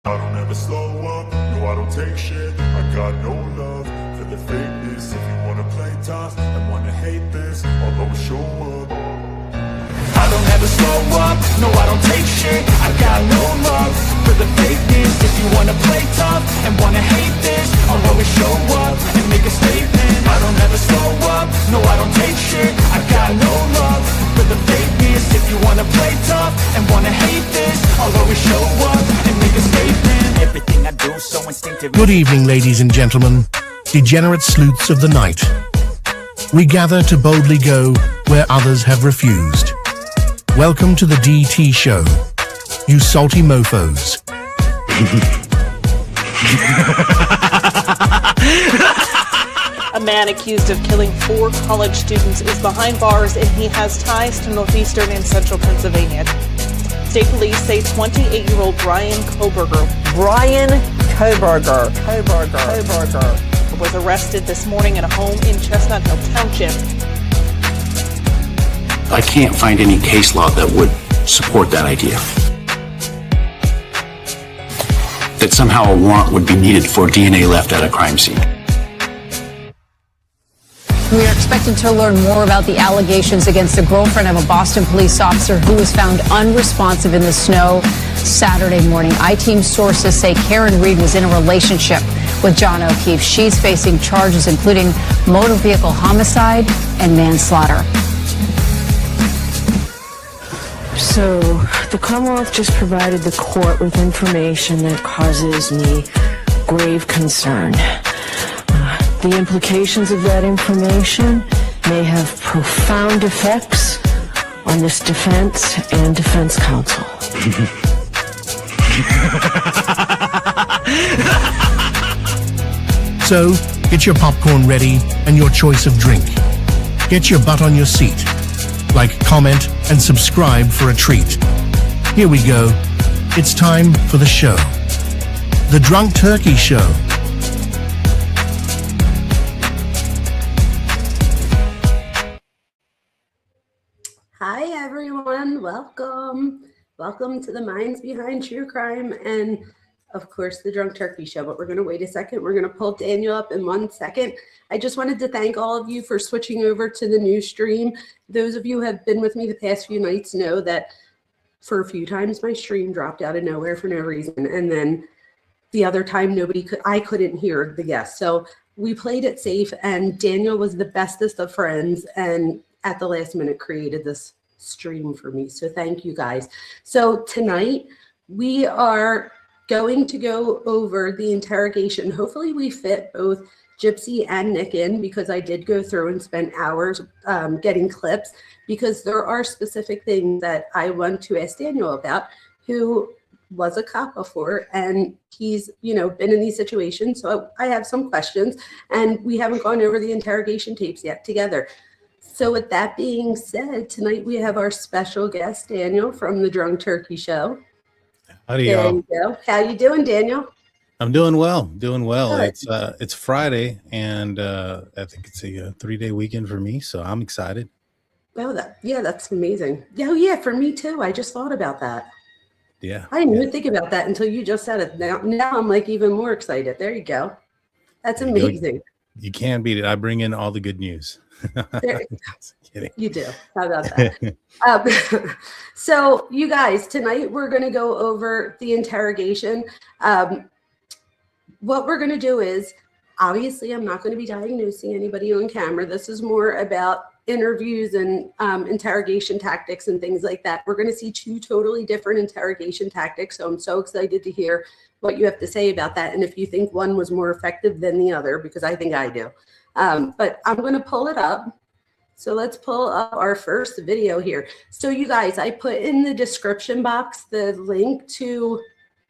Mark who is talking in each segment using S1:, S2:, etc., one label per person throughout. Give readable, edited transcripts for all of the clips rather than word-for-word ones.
S1: I don't ever slow up, no I don't take shit. I got no love for the fakeness. If you wanna play tough and wanna hate this, I'll always show up. I don't ever slow up, no I don't take shit. I got no love for the fakeness. If you wanna play tough and wanna hate this, I'll always show up and make a statement. I don't ever slow up, no I don't take shit. I got no love for the fakeness. If you wanna play tough and wanna hate this, I'll always show up and make a statement. Everything I do so instinctive.
S2: Good evening, ladies and gentlemen, degenerate sleuths of the night. We gather to boldly go where others have refused. Welcome to the DT show, you salty mofos.
S3: A man accused of killing 4 college students is behind bars and he has ties to northeastern and central Pennsylvania. State police say 28-year-old Brian Koberger was arrested this morning at a home in Chestnut Hill Township.
S4: I can't find any case law that would support that idea. That somehow a warrant would be needed for DNA left at a crime scene.
S5: We are expected to learn more about the allegations against the girlfriend of a Boston police officer who was found unresponsive in the snow Saturday morning. I-Team sources say Karen Reed was in a relationship with John O'Keefe. She's facing charges including motor vehicle homicide and manslaughter.
S6: So, the Commonwealth just provided the court with information that causes me grave concern. The implications of that information may have profound effects on this defense and defense counsel.
S2: So, get your popcorn ready and your choice of drink. Get your butt on your seat. Like, comment, and subscribe for a treat. Here we go. It's time for the show. The Drunk Turkey Show.
S7: Hi everyone, welcome to the minds behind true crime and of course the Drunk Turkey Show. But we're going to wait a second. We're going to pull Daniel up in 1 second. I just wanted to thank all of you for switching over to the new stream. Those of you who have been with me the past few nights know that for a few times my stream dropped out of nowhere for no reason, and then the other time I couldn't hear the guests. So we played it safe, and Daniel was the bestest of friends and at the last minute created this stream for me. So thank you guys. So tonight we are going to go over the interrogation. Hopefully we fit both Gypsy and Nick in, because I did go through and spend hours getting clips, because there are specific things that I want to ask Daniel about, who was a cop before and he's been in these situations. So I have some questions, and we haven't gone over the interrogation tapes yet together. So with that being said, tonight we have our special guest, Daniel from the Drunk Turkey Show.
S8: Howdy, y'all.
S7: How you doing, Daniel?
S8: I'm doing well.
S7: Good.
S8: It's Friday, and I think it's a 3-day weekend for me, so I'm excited.
S7: Oh, that's amazing. Yeah, for me too. I just thought about that.
S8: Yeah.
S7: I didn't even think about that until you just said it. Now I'm like even more excited. There you go. That's amazing.
S8: You can't beat it. I bring in all the good news.
S7: Kidding. You do. How about that? So you guys, tonight we're going to go over the interrogation. What we're going to do is, obviously, I'm not going to be diagnosing anybody on camera. This is more about interviews and interrogation tactics and things like that. We're going to see 2 totally different interrogation tactics. So I'm so excited to hear what you have to say about that, and if you think one was more effective than the other, because I think I do. But I'm going to pull it up. So let's pull up our first video here. So you guys, I put in the description box the link to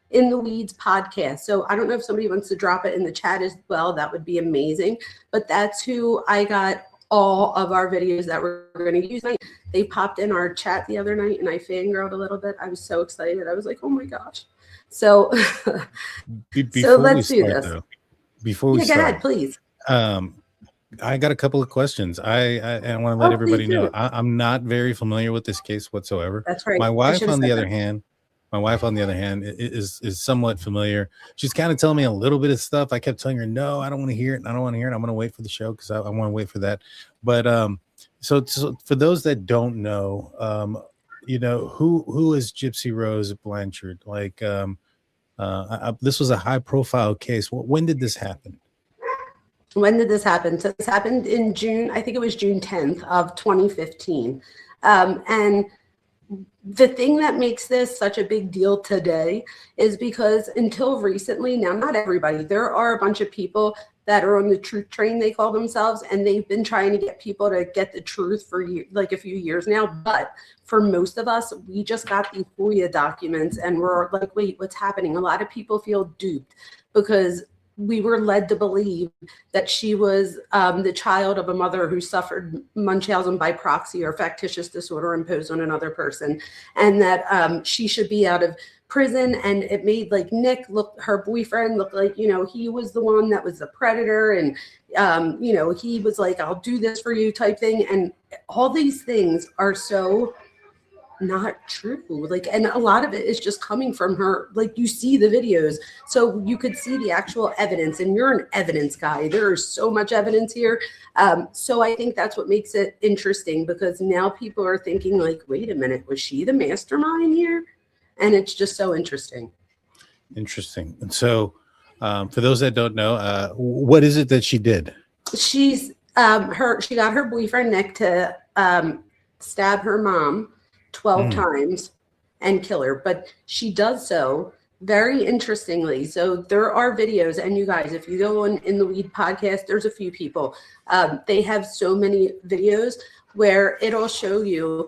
S7: In the Weeds podcast. So I don't know if somebody wants to drop it in the chat as well. That would be amazing. But that's who I got all of our videos that we're going to use. They popped in our chat the other night and I fangirled a little bit. I was so excited. I was like, oh my gosh. So, so let's do this.
S8: Before we
S7: go
S8: start,
S7: ahead, please.
S8: I got a couple of questions. I want to let everybody know I'm not very familiar with this case whatsoever.
S7: That's right.
S8: My wife, on the other hand, My wife, on the other hand, is somewhat familiar. She's kind of telling me a little bit of stuff. I kept telling her, no, I don't want to hear it. I don't want to hear it. I'm going to wait for the show because I want to wait for that. But so for those that don't know, who is Gypsy Rose Blanchard? Like, this was a high profile case. When did this happen?
S7: When did this happen? So this happened in June, I think it was June 10th of 2015. And the thing that makes this such a big deal today is because until recently, now not everybody, there are a bunch of people that are on the truth train, they call themselves, and they've been trying to get people to get the truth for like a few years now. But for most of us, we just got these FOIA documents and we're like, wait, what's happening? A lot of people feel duped because we were led to believe that she was the child of a mother who suffered Munchausen by proxy or factitious disorder imposed on another person, and that she should be out of prison. And it made like Nick look, her boyfriend, look like, he was the one that was the predator. And, he was like, I'll do this for you type thing. And all these things are so not true. Like, and a lot of it is just coming from her. Like, you see the videos, so you could see the actual evidence, and you're an evidence guy. There is so much evidence here. So I think that's what makes it interesting, because now people are thinking like, wait a minute, was she the mastermind here? And it's just so interesting.
S8: Interesting. And so for those that don't know, what is it that she did?
S7: She's she got her boyfriend Nick to stab her mom 12 times and kill her, but she does so very interestingly. So there are videos, and you guys, if you go on In the Weed podcast, there's a few people, they have so many videos where it'll show you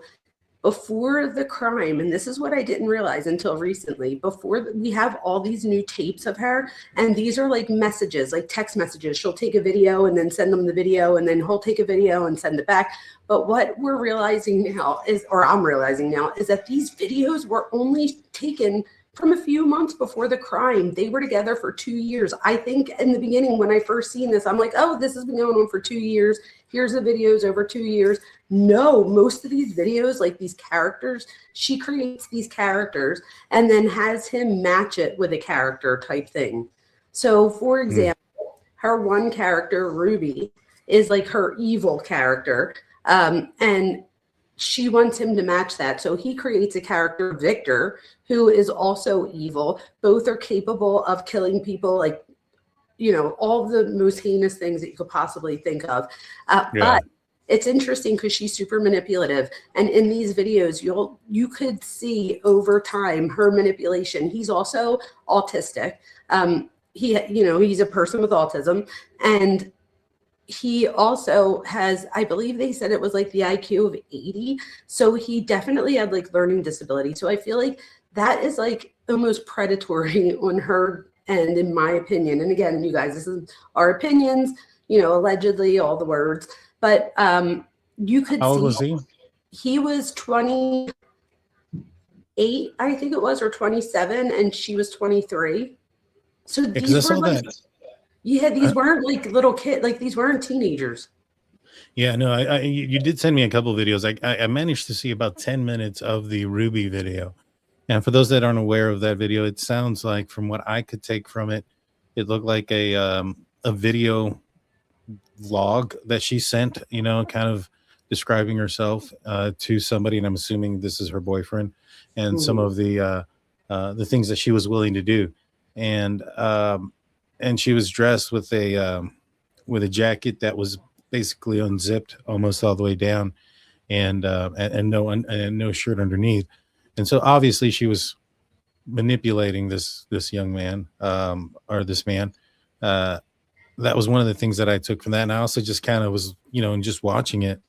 S7: before the crime. And this is what I didn't realize until recently. Before we have all these new tapes of her, and these are like messages, like text messages. She'll take a video and then send them the video, and then he'll take a video and send it back. But what we're realizing now is, or I'm realizing now, is that these videos were only taken from a few months before the crime. They were together for 2 years. I think in the beginning, when I first seen this, I'm like, oh, this has been going on for 2 years. Here's the videos over 2 years. No, most of these videos, like these characters, she creates these characters and then has him match it with a character type thing. So for example, her one character, Ruby, is like her evil character. And she wants him to match that. So he creates a character, Victor, who is also evil. Both are capable of killing people, like, all the most heinous things that you could possibly think of. But it's interesting because she's super manipulative. And in these videos, you could see over time her manipulation. He's also autistic. He's a person with autism. And he also has, I believe they said it was like the IQ of 80. So he definitely had like learning disability. So I feel like that is like almost predatory on her end, in my opinion. And again, you guys, this is our opinions, allegedly, all the words. But you could see.
S8: How old was he?
S7: He was 28, I think it was, or 27, and she was 23. So these were like, these weren't like little kids, like these weren't teenagers.
S8: Yeah, no, you did send me a couple of videos. I managed to see about 10 minutes of the Ruby video. And for those that aren't aware of that video, it sounds like, from what I could take from it, it looked like a video vlog that she sent, kind of describing herself to somebody, and I'm assuming this is her boyfriend, and some of the things that she was willing to do, and she was dressed with a jacket that was basically unzipped almost all the way down, and no shirt underneath. And so obviously she was manipulating this young man, or this man. That was one of the things that I took from that. And I also just kind of was, and just watching it,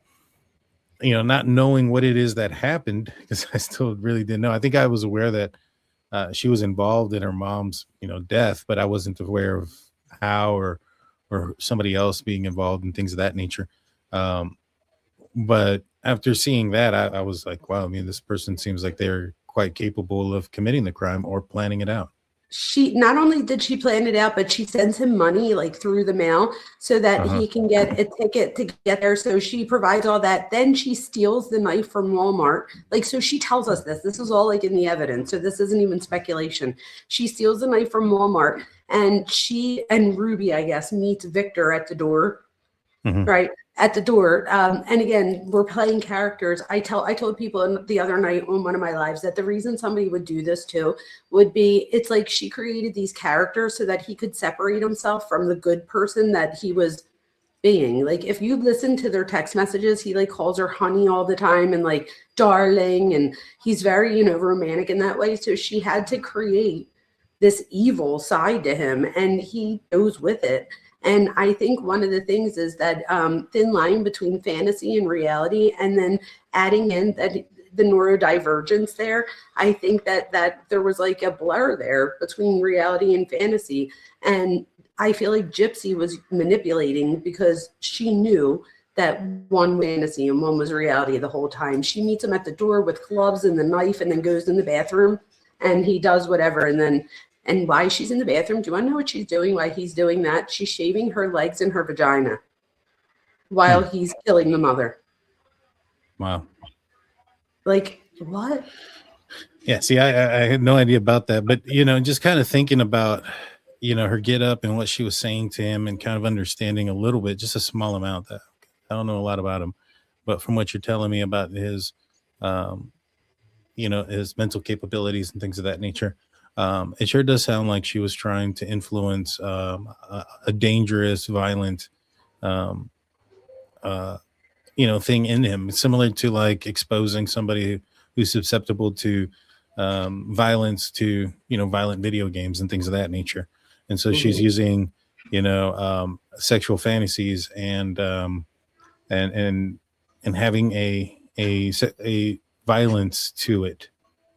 S8: not knowing what it is that happened, because I still really didn't know. I think I was aware that she was involved in her mom's, death, but I wasn't aware of how or somebody else being involved in things of that nature. But after seeing that, I was like, wow, this person seems like they're quite capable of committing the crime or planning it out.
S7: she not only did she plan it out, but she sends him money like through the mail so that he can get a ticket to get there. So she provides all that. Then she steals the knife from Walmart. Like, so she tells us this. This is all like in the evidence. So this isn't even speculation. She steals the knife from Walmart, and she and Ruby, I guess, meets Victor at the door. Right at the door. And again, we're playing characters. I told people the other night on one of my lives that the reason somebody would do this too would be, it's like she created these characters so that he could separate himself from the good person that he was being. Like, if you listen to their text messages, he like calls her honey all the time and like darling, and he's very, you know, romantic in that way. So she had to create this evil side to him, and he goes with it. And I think one of the things is that thin line between fantasy and reality, and then adding in that the neurodivergence there, I think that there was like a blur there between reality and fantasy. And I feel like Gypsy was manipulating because she knew that one was fantasy and one was reality the whole time. She meets him at the door with gloves and the knife and then goes in the bathroom and he does whatever. And why she's in the bathroom, do you want to know what she's doing? Why he's doing that? She's shaving her legs and her vagina while he's killing the mother.
S8: Wow.
S7: Like, what?
S8: Yeah, see, I had no idea about that. But, you know, just kind of thinking about, you know, her get up and what she was saying to him and kind of understanding a little bit, just a small amount. That I don't know a lot about him. But from what you're telling me about his, you know, his mental capabilities and things of that nature, it sure does sound like she was trying to influence a dangerous, violent, you know, thing in him, similar to like exposing somebody who's susceptible to violence to, you know, violent video games and things of that nature. And so she's using, you know, sexual fantasies and having a violence to it,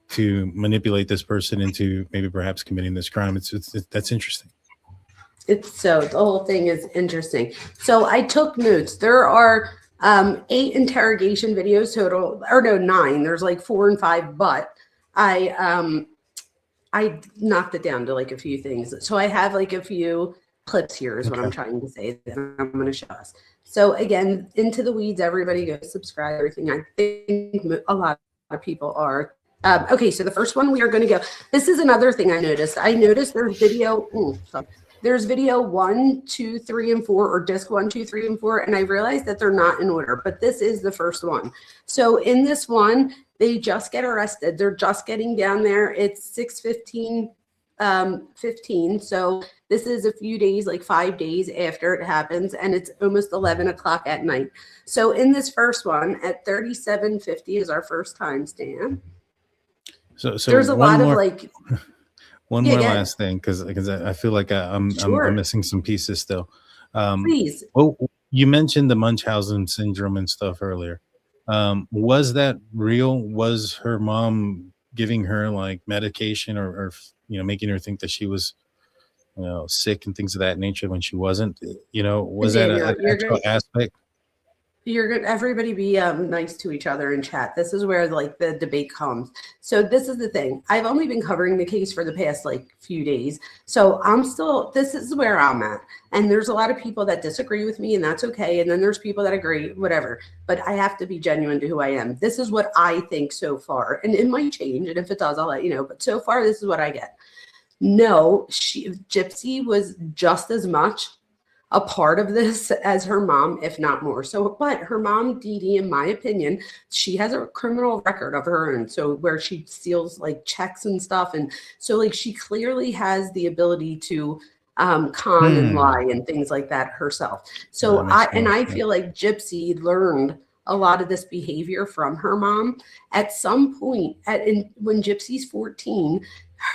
S8: to manipulate this person into maybe perhaps committing this crime. It's that's interesting.
S7: It's so the whole thing is interesting. So I took notes. There are 8 interrogation videos total, or no, 9. There's like 4 and 5, but I knocked it down to like a few things. So I have like a few clips here is what I'm trying to say that I'm going to show us. So again, into the weeds, everybody go subscribe, everything. I think a lot of people are. Okay, so the first one we are going to go. This is another thing I noticed. I noticed there's video. There's video 1, 2, 3, and 4, or disc 1, 2, 3, and 4, and I realized that they're not in order, but this is the first one. So in this one, they just get arrested. They're just getting down there. It's 6:15. So this is a few days, like 5 days after it happens, and it's almost 11 o'clock at night. So in this first one, at 37:50 is our first time, Stan.
S8: So
S7: there's a lot of like
S8: one more last thing, because I feel like I'm missing some pieces still.
S7: Please.
S8: Well, you mentioned the Munchausen syndrome and stuff earlier. Was that real? Was her mom giving her like medication or you know, making her think that she was, you know, sick and things of that nature when she wasn't? You know, was that an actual aspect?
S7: You're good. Everybody be nice to each other in chat. This is where like the debate comes. So this is the thing. I've only been covering the case for the past like few days. So this is where I'm at. And there's a lot of people that disagree with me, and that's okay. And then there's people that agree, whatever. But I have to be genuine to who I am. This is what I think so far. And it might change. And if it does, I'll let you know. But so far, this is what I get. No, Gypsy was just as much a part of this as her mom, if not more. So, but her mom, Dee Dee, in my opinion, she has a criminal record of her own. So where she steals like checks and stuff. And so like she clearly has the ability to con and lie and things like that herself. So I feel like Gypsy learned a lot of this behavior from her mom. At some point, when Gypsy's 14,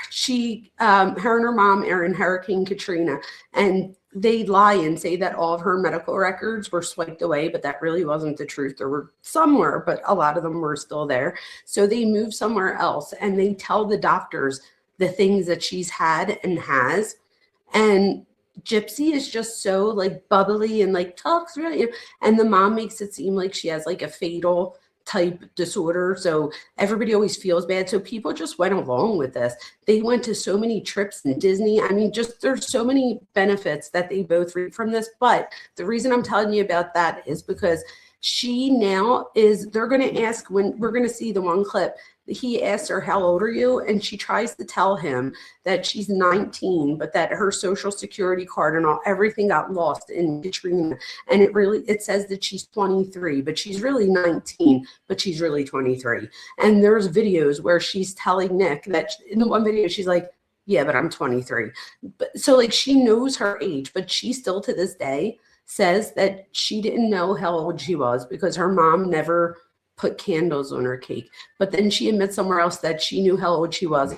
S7: she, her and her mom are in Hurricane Katrina, and they lie and say that all of her medical records were swiped away, but that really wasn't the truth. There were somewhere, but a lot of them were still there. So they move somewhere else, and they tell the doctors the things that she's had and has. And Gypsy is just so like bubbly and like talks really, and the mom makes it seem like she has like a fatal type disorder. So everybody always feels bad. So people just went along with this. They went to so many trips in Disney. I mean, just there's so many benefits that they both reap from this. But the reason I'm telling you about that is because she now is, they're going to ask, when we're going to see the one clip, he asks her, how old are you? And she tries to tell him that she's 19, but that her social security card and everything got lost in Katrina. And it says that she's 23, but she's really 19, but she's really 23. And there's videos where she's telling Nick that in the one video, she's like, yeah, but I'm 23. But so like she knows her age, but she still to this day says that she didn't know how old she was because her mom never put candles on her cake. But then she admits somewhere else that she knew how old she was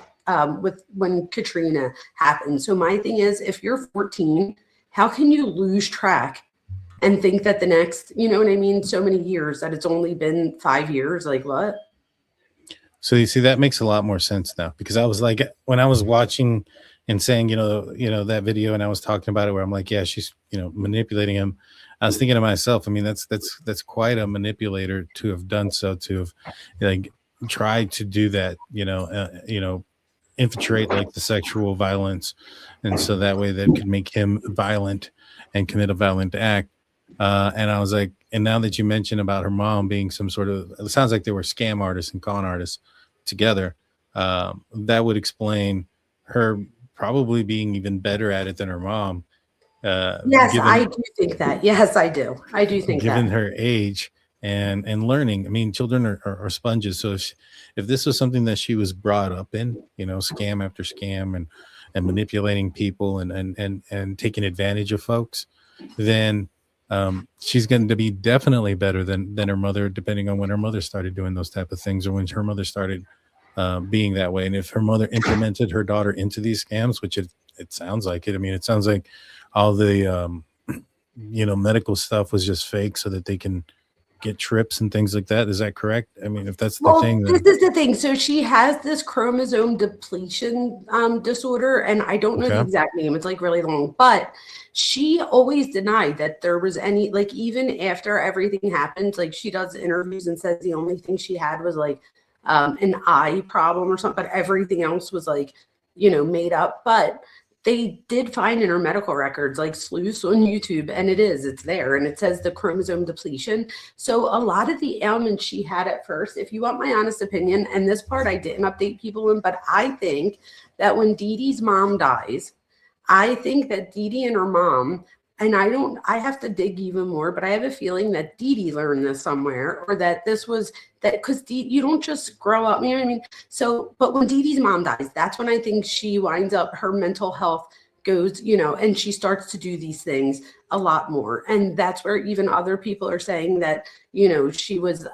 S7: when Katrina happened. So my thing is, if you're 14, how can you lose track and think that the next, you know what I mean, so many years, that it's only been 5 years? Like what?
S8: So you see, that makes a lot more sense now, because I was like, when I was watching and saying, you know, that video, and I was talking about it where I'm like, yeah, she's, manipulating him. I was thinking to myself, I mean, that's quite a manipulator to have done so, to have like tried to do that, infiltrate like the sexual violence. And so that way that could make him violent and commit a violent act. And I was like, and now that you mentioned about her mom being some sort of, it sounds like they were scam artists and con artists together. That would explain her probably being even better at it than her mom.
S7: Yes, I do think that. Yes, I do. I do think
S8: given
S7: that.
S8: her age and learning. I mean, children are sponges. So if this was something that she was brought up in, scam after scam and manipulating people and taking advantage of folks, then she's going to be definitely better than her mother, depending on when her mother started doing those type of things, or when her mother started being that way. And if her mother implemented her daughter into these scams, which it sounds like it. I mean, it sounds like all the medical stuff was just fake so that they can get trips and things like that. Is that correct? I mean, if that's the thing, then...
S7: This is the thing. So she has this chromosome depletion disorder, and I don't know the exact name. It's like really long, but she always denied that there was any, like, even after everything happened, like she does interviews and says the only thing she had was like an eye problem or something, but everything else was like, made up. But they did find in her medical records, like sleuths on YouTube, and it's there, and it says the chromosome depletion. So a lot of the ailments she had at first, if you want my honest opinion, and this part I didn't update people in, but I think that when Dee Dee's mom dies, I think that Dee Dee and her mom, and I have to dig even more, but I have a feeling that Dee Dee learned this somewhere, or that this was that, because you don't just grow up, you know what I mean? So, but when Dee Dee's mom dies, that's when I think she winds up, her mental health goes, and she starts to do these things a lot more. And that's where even other people are saying that, she was,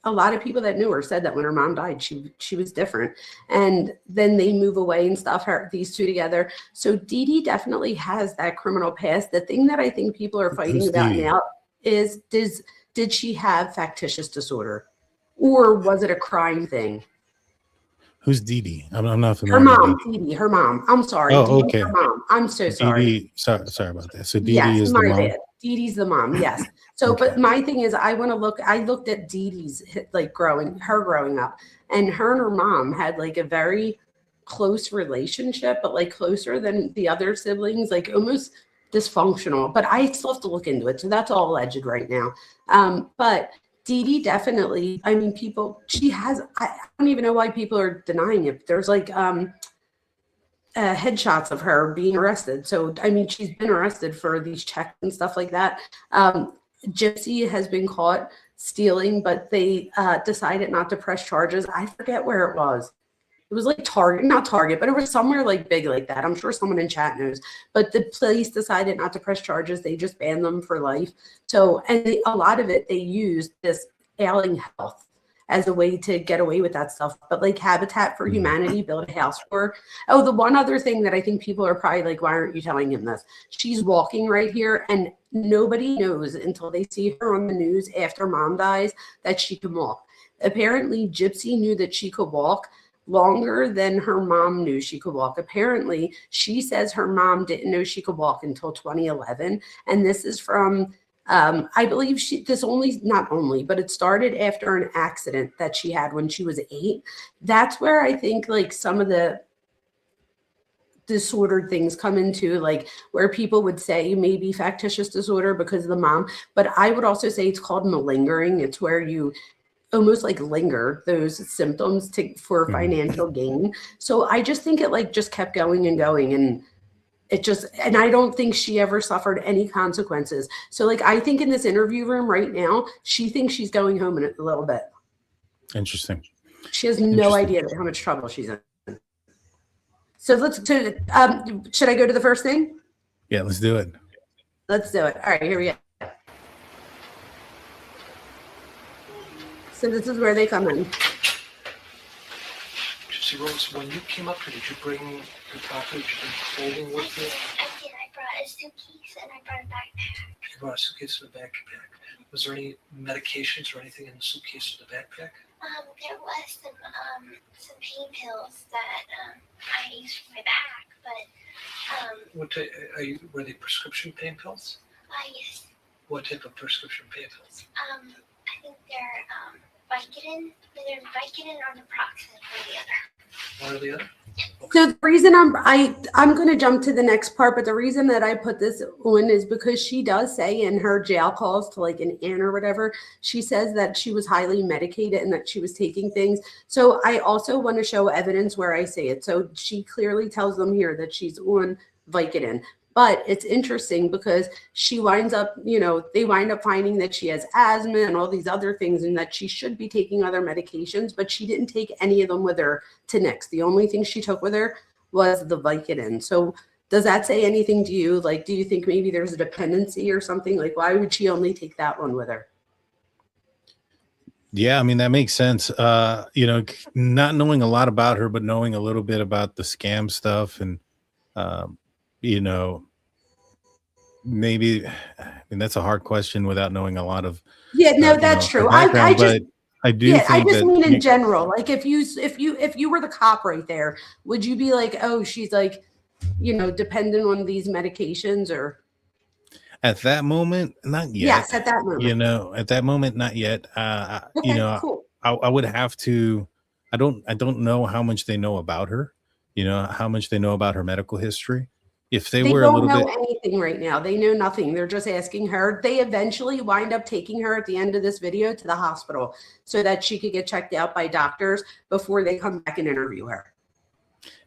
S7: a lot of people that knew her said that when her mom died, she was different. And then they move away and stuff, these two together. So Dee Dee definitely has that criminal past. The thing that I think people are fighting about now is, did she have factitious disorder, or was it a crime thing?
S8: Who's Dee Dee? I'm not familiar.
S7: Her mom, Dee Dee, her mom. I'm sorry.
S8: Oh,
S7: Dee Dee,
S8: okay.
S7: her mom. I'm so sorry.
S8: Dee Dee, sorry about that. So Dee Dee is the mom.
S7: Bad. Dee Dee's the mom. Yes. So,
S8: Okay.
S7: But my thing is, I looked at Dee Dee's growing up, and her mom had like a very close relationship, but like closer than the other siblings, like almost dysfunctional. But I still have to look into it. So that's all alleged right now. But Dee Dee definitely, I mean, I don't even know why people are denying it. There's like headshots of her being arrested. So, I mean, she's been arrested for these checks and stuff like that. Gypsy has been caught stealing, but they decided not to press charges. I forget where it was. It was like not Target, but it was somewhere like big like that. I'm sure someone in chat knows. But the police decided not to press charges. They just banned them for life. So, and a lot of it, they used this ailing health as a way to get away with that stuff. But like Habitat for Humanity built a house for her. Oh, the one other thing that I think people are probably like, why aren't you telling him this? She's walking right here, and nobody knows until they see her on the news after mom dies that she can walk. Apparently, Gypsy knew that she could walk longer than her mom knew she could walk. Apparently, she says her mom didn't know she could walk until 2011. And this is from I believe but it started after an accident that she had when she was 8. That's where I think like some of the disordered things come into, like where people would say maybe factitious disorder because of the mom, but I would also say it's called malingering. It's where you almost like linger those symptoms for financial gain. So I just think it like just kept going and going, and I don't think she ever suffered any consequences. So like I think in this interview room right now, she thinks she's going home in a little bit.
S8: Interesting.
S7: She has no idea how much trouble she's in. So should I go to the first thing?
S8: Yeah, let's do it.
S7: Let's do it. All right, here we go. So this is where they come in.
S9: Gypsy Rose, when you came up here, did you bring your property, clothing with you?
S10: I did. I brought a suitcase and I brought a backpack.
S9: You brought a suitcase and a backpack. Was there any medications or anything in the suitcase or the backpack?
S10: There was some pain pills that I used for my back, but
S9: were they prescription pain pills?
S10: yes.
S9: What type of prescription pain pills?
S10: I think they're Vicodin, either Vicodin or naproxen, or the other.
S9: One or the other?
S7: So the reason I'm going to jump to the next part, but the reason that I put this on is because she does say in her jail calls to like an aunt or whatever, she says that she was highly medicated and that she was taking things. So I also want to show evidence where I say it. So she clearly tells them here that she's on Vicodin. But it's interesting because she winds up, they wind up finding that she has asthma and all these other things and that she should be taking other medications, but she didn't take any of them with her to Nick's. The only thing she took with her was the Vicodin. So does that say anything to you? Like, do you think maybe there's a dependency or something? Like, why would she only take that one with her?
S8: Yeah, I mean, that makes sense. Not knowing a lot about her, but knowing a little bit about the scam stuff and, maybe, I mean, that's a hard question without knowing a lot of.
S7: Yeah, no, that's true. I just mean in general, like if you were the cop right there, would you be like, oh, she's like, dependent on these medications or?
S8: At that moment, not yet.
S7: Yes, at that moment.
S8: At that moment, not yet.
S7: Okay, cool.
S8: I would have to. I don't know how much they know about her. How much they know about her medical history. If they were a little bit,
S7: they don't know anything right now. They know nothing. They're just asking her. They eventually wind up taking her at the end of this video to the hospital so that she could get checked out by doctors before they come back and interview her.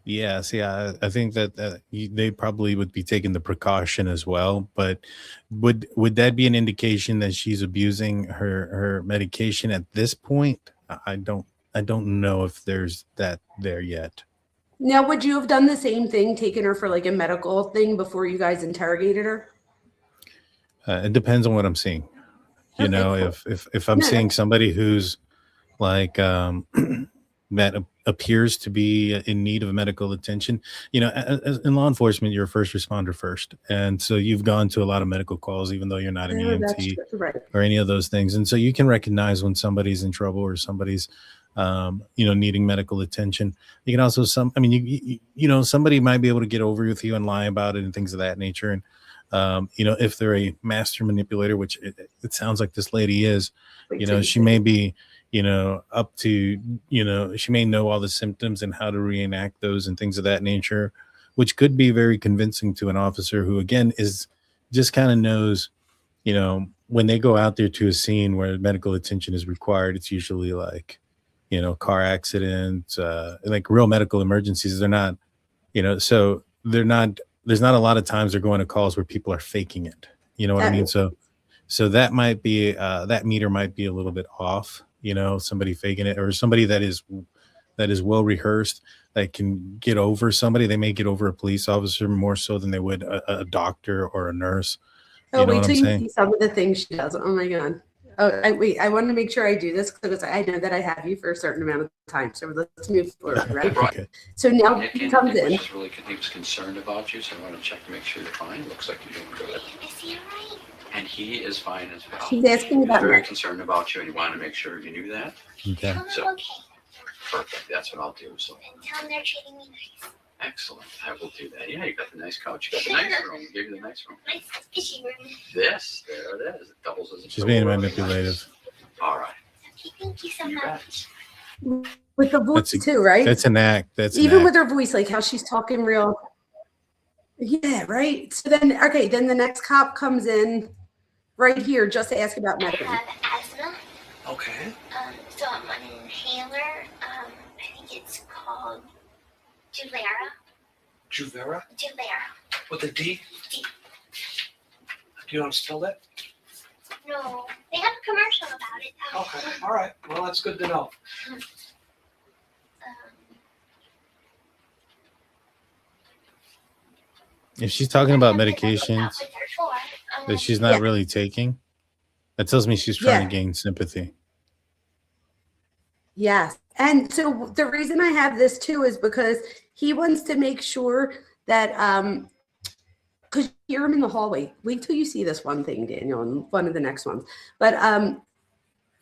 S8: Yes, yeah, I think that they probably would be taking the precaution as well. But would that be an indication that she's abusing her medication at this point? I don't know if there's that there yet.
S7: Now, would you have done the same thing, taken her for like a medical thing before you guys interrogated her?
S8: It depends on what I'm seeing.
S7: Okay, cool.
S8: If I'm seeing somebody who's like that appears to be in need of medical attention, in law enforcement, you're a first responder first, and so you've gone to a lot of medical calls, even though you're not an EMT or any of those things, and so you can recognize when somebody's in trouble or somebody's needing medical attention. You can also somebody might be able to get over with you and lie about it and things of that nature. And, if they're a master manipulator, which it sounds like this lady is, she may be, up to, she may know all the symptoms and how to reenact those and things of that nature, which could be very convincing to an officer who, again, is just kind of knows, when they go out there to a scene where medical attention is required, it's usually like, car accidents, like real medical emergencies. They're not, so they're not, there's not a lot of times they're going to calls where people are faking it. You know what I mean? So that might be, that meter might be a little bit off, somebody faking it, or somebody that is well rehearsed, that can get over somebody. They may get over a police officer more so than they would a doctor or a nurse.
S7: Oh, wait till you see some of the things she does. Oh my God. Oh, I wanted to make sure I do this because I know that I have you for a certain amount of time. So let's move forward, right?
S8: Okay.
S7: So now he comes in.
S4: He was concerned about you, so I want to check to make sure you're fine. Looks like you're doing good.
S10: Is he all right?
S4: And he is fine as well.
S7: She's asking about
S4: very
S7: me.
S4: concerned about you, and he wanted to make sure you knew that.
S8: Okay.
S10: Tell him
S4: So-
S10: I'm okay.
S4: Perfect. That's what I'll do. So
S10: And tell him they're treating me nice.
S4: Excellent. I will do that. Yeah, you got the nice couch. You got the nice room. Give you the nice room.
S10: Nice fishy room.
S4: This, there it is. It doubles as a
S8: She's being
S4: door.
S8: manipulative.
S4: All right.
S10: Okay, thank you so
S4: You bet.
S10: much.
S7: With the voice too, right?
S8: That's an act. That's an
S7: Even
S8: act.
S7: with her voice, like how she's talking real. Yeah, right. So then, okay, then the next cop comes in right here just to ask about
S10: I
S7: medicine.
S10: have asthma.
S9: Okay.
S10: So I'm on an inhaler. I think it's called
S9: Juvera?
S10: Juvera.
S9: With a D?
S10: D.
S9: Do you want to spell that?
S10: No, they have a commercial about it.
S9: Okay. All right. Well, that's good to know.
S8: If she's talking about
S10: That's what
S8: medications
S10: with her for.
S8: that she's not
S7: Yeah.
S8: really taking, that tells me she's trying
S7: Yeah.
S8: to gain sympathy.
S7: Yes. And so the reason I have this too is because he wants to make sure that because you hear him in the hallway. Wait till you see this one thing, Daniel, and one of the next ones. But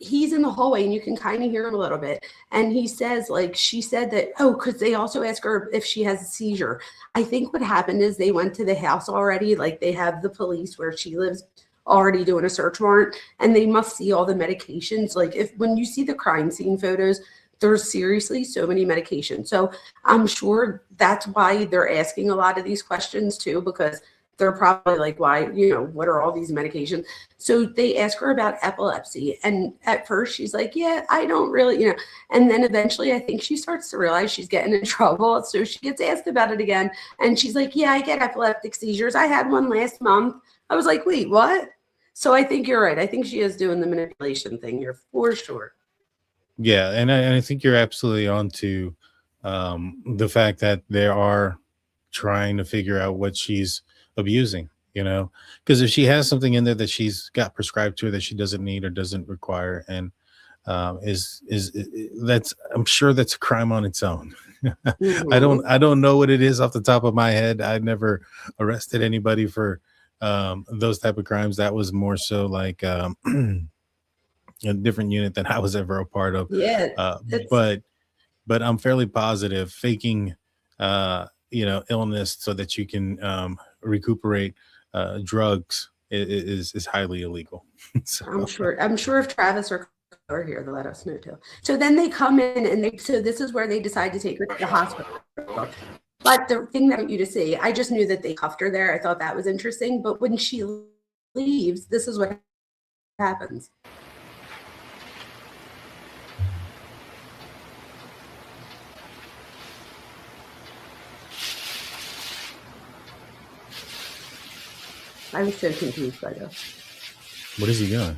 S7: he's in the hallway and you can kind of hear him a little bit. And he says, like, she said that, oh, because they also ask her if she has a seizure. I think what happened is they went to the house already. Like they have the police where she lives already doing a search warrant and they must see all the medications. Like when you see the crime scene photos, there's seriously so many medications. So I'm sure that's why they're asking a lot of these questions too, because they're probably like, why, what are all these medications? So they ask her about epilepsy. And at first she's like, yeah, I don't really, and then eventually I think she starts to realize she's getting in trouble. So she gets asked about it again. And she's like, yeah, I get epileptic seizures. I had one last month. I was like, wait, what? So I think you're right. I think she is doing the manipulation thing here for sure.
S8: Yeah, and I think you're absolutely on to the fact that they are trying to figure out what she's abusing, because if she has something in there that she's got prescribed to her that she doesn't need or doesn't require, and is that's, I'm sure that's a crime on its own.
S7: Mhm.
S8: I don't know what it is off the top of my head. I've never arrested anybody for those type of crimes. That was more so like a different unit than I was ever a part of.
S7: Yeah.
S8: But I'm fairly positive faking illness so that you can recuperate drugs is highly illegal. So
S7: I'm sure if Travis or are here, they'll let us know too. So then they come in and so this is where they decide to take her to the hospital. But the thing that I want you to see, I just knew that they cuffed her there. I thought that was interesting. But when she leaves, this is what happens. I was so confused by this.
S8: what is he doing?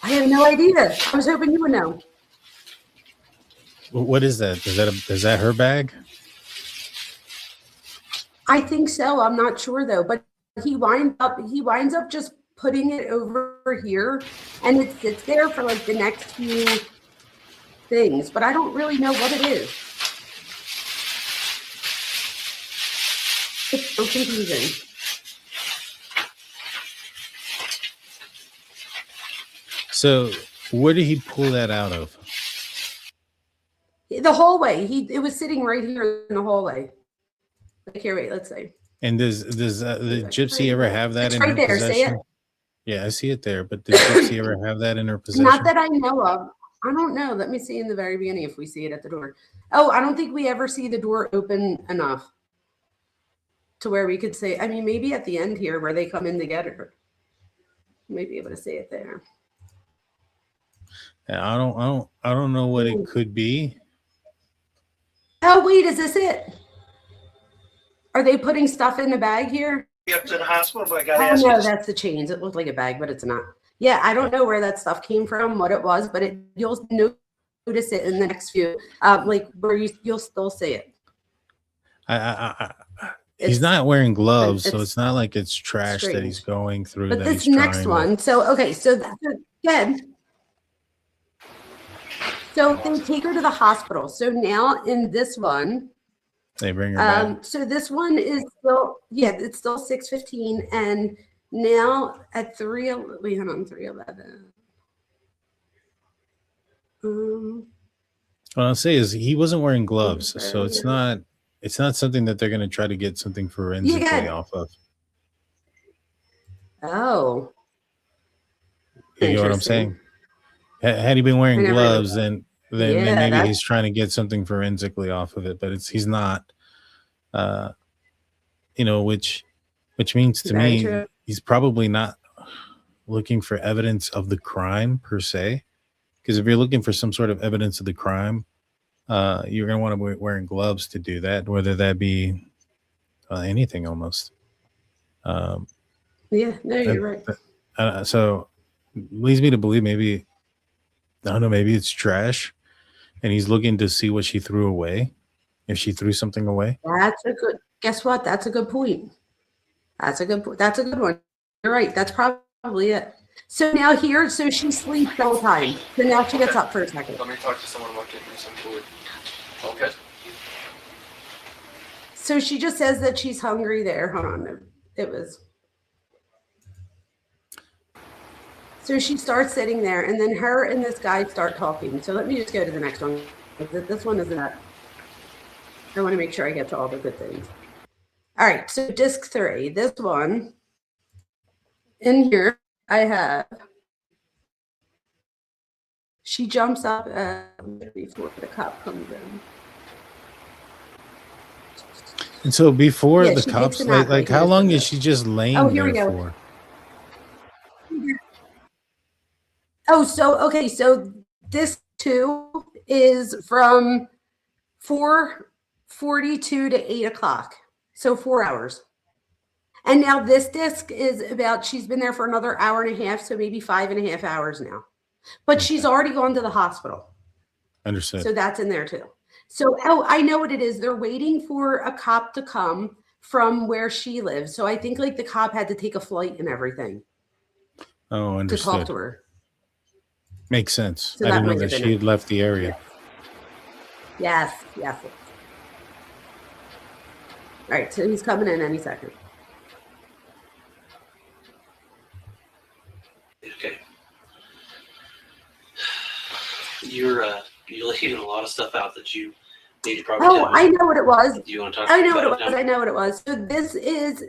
S7: I have no idea. I was hoping you would know.
S8: What is that? Is that her bag?
S7: I think so. I'm not sure though. But he winds up just putting it over here, and it sits there for like the next few things. But I don't really know what it is. It's so confusing.
S8: So where did he pull that out of?
S7: The hallway. It was sitting right here in the hallway. Like here, wait, let's see.
S8: And does the Gypsy ever have that
S7: It's
S8: in
S7: right
S8: her
S7: there.
S8: possession?
S7: See it?
S8: Yeah, I see it there. But does Gypsy ever have that in her possession?
S7: Not that I know of. I don't know. Let me see in the very beginning if we see it at the door. Oh, I don't think we ever see the door open enough to where we could say, I mean, maybe at the end here where they come in to get her. You might be able to see it there.
S8: Yeah, I don't know what it could be.
S7: Oh, wait, is this it? Are they putting stuff in the bag here?
S9: Up to the hospital, but I got to
S7: Oh,
S9: ask
S7: no,
S9: you.
S7: that's the chains. It looked like a bag, but it's not. Yeah, I don't know where that stuff came from, what it was, but you'll notice it in the next few, like where you'll still see it.
S8: He's not wearing gloves, so
S7: it's
S8: it's not like it's trash that
S7: strange.
S8: he's going through.
S7: But
S8: that
S7: this
S8: he's
S7: next
S8: trying to-
S7: one, so okay, so again, so they take her to the hospital. So now in this one,
S8: they bring her back.
S7: so this one is still, it's still 6:15, and now at 3:11.
S8: What I'll say is he wasn't wearing gloves, so it's not something that they're going to try to get something forensically off of.
S7: Oh.
S8: You know what I'm saying? Had he been wearing gloves, then maybe he's trying to get something forensically off of it, but he's not. Which means to me he's probably not looking for evidence of the crime per se. Because if you're looking for some sort of evidence of the crime, you're going to want to be wearing gloves to do that, whether that be anything almost.
S7: You're right.
S8: So leads me to believe maybe it's trash, and he's looking to see what she threw away, if she threw something away.
S7: Guess what? That's a good point. That's a good one. You're right. That's probably it. So now so she sleeps all the time. So now she gets up for a second.
S11: Let me talk to someone about getting some food. Okay.
S7: So she just says that she's hungry there. Hold on. So she starts sitting there, and then her and this guy start talking. So let me just go to the next one. This one isn't that. I want to make sure I get to all the good things. All right. So disc 3. This one. In here, I have. She jumps up before the cop comes in.
S8: And so before the cops, like how long is she just laying there for?
S7: Oh, so this too is from 4:42 to 8 o'clock. So 4 hours. And now this disc is she's been there for another hour and a half, so maybe 5.5 hours now. But she's already gone to the hospital.
S8: Understood.
S7: So that's in there too. So, I know what it is. They're waiting for a cop to come from where she lives. So I think like the cop had to take a flight and everything.
S8: Oh, understood.
S7: To talk to her.
S8: Makes sense.
S7: So
S8: I didn't know that she had left the area.
S7: Yes. All right, so he's coming in any second.
S9: Okay. You're leaving a lot of stuff out that you need to probably tell me.
S7: I know what it was.
S9: Do you want to talk
S7: I know
S9: about
S7: what it was. I know what it was. So this is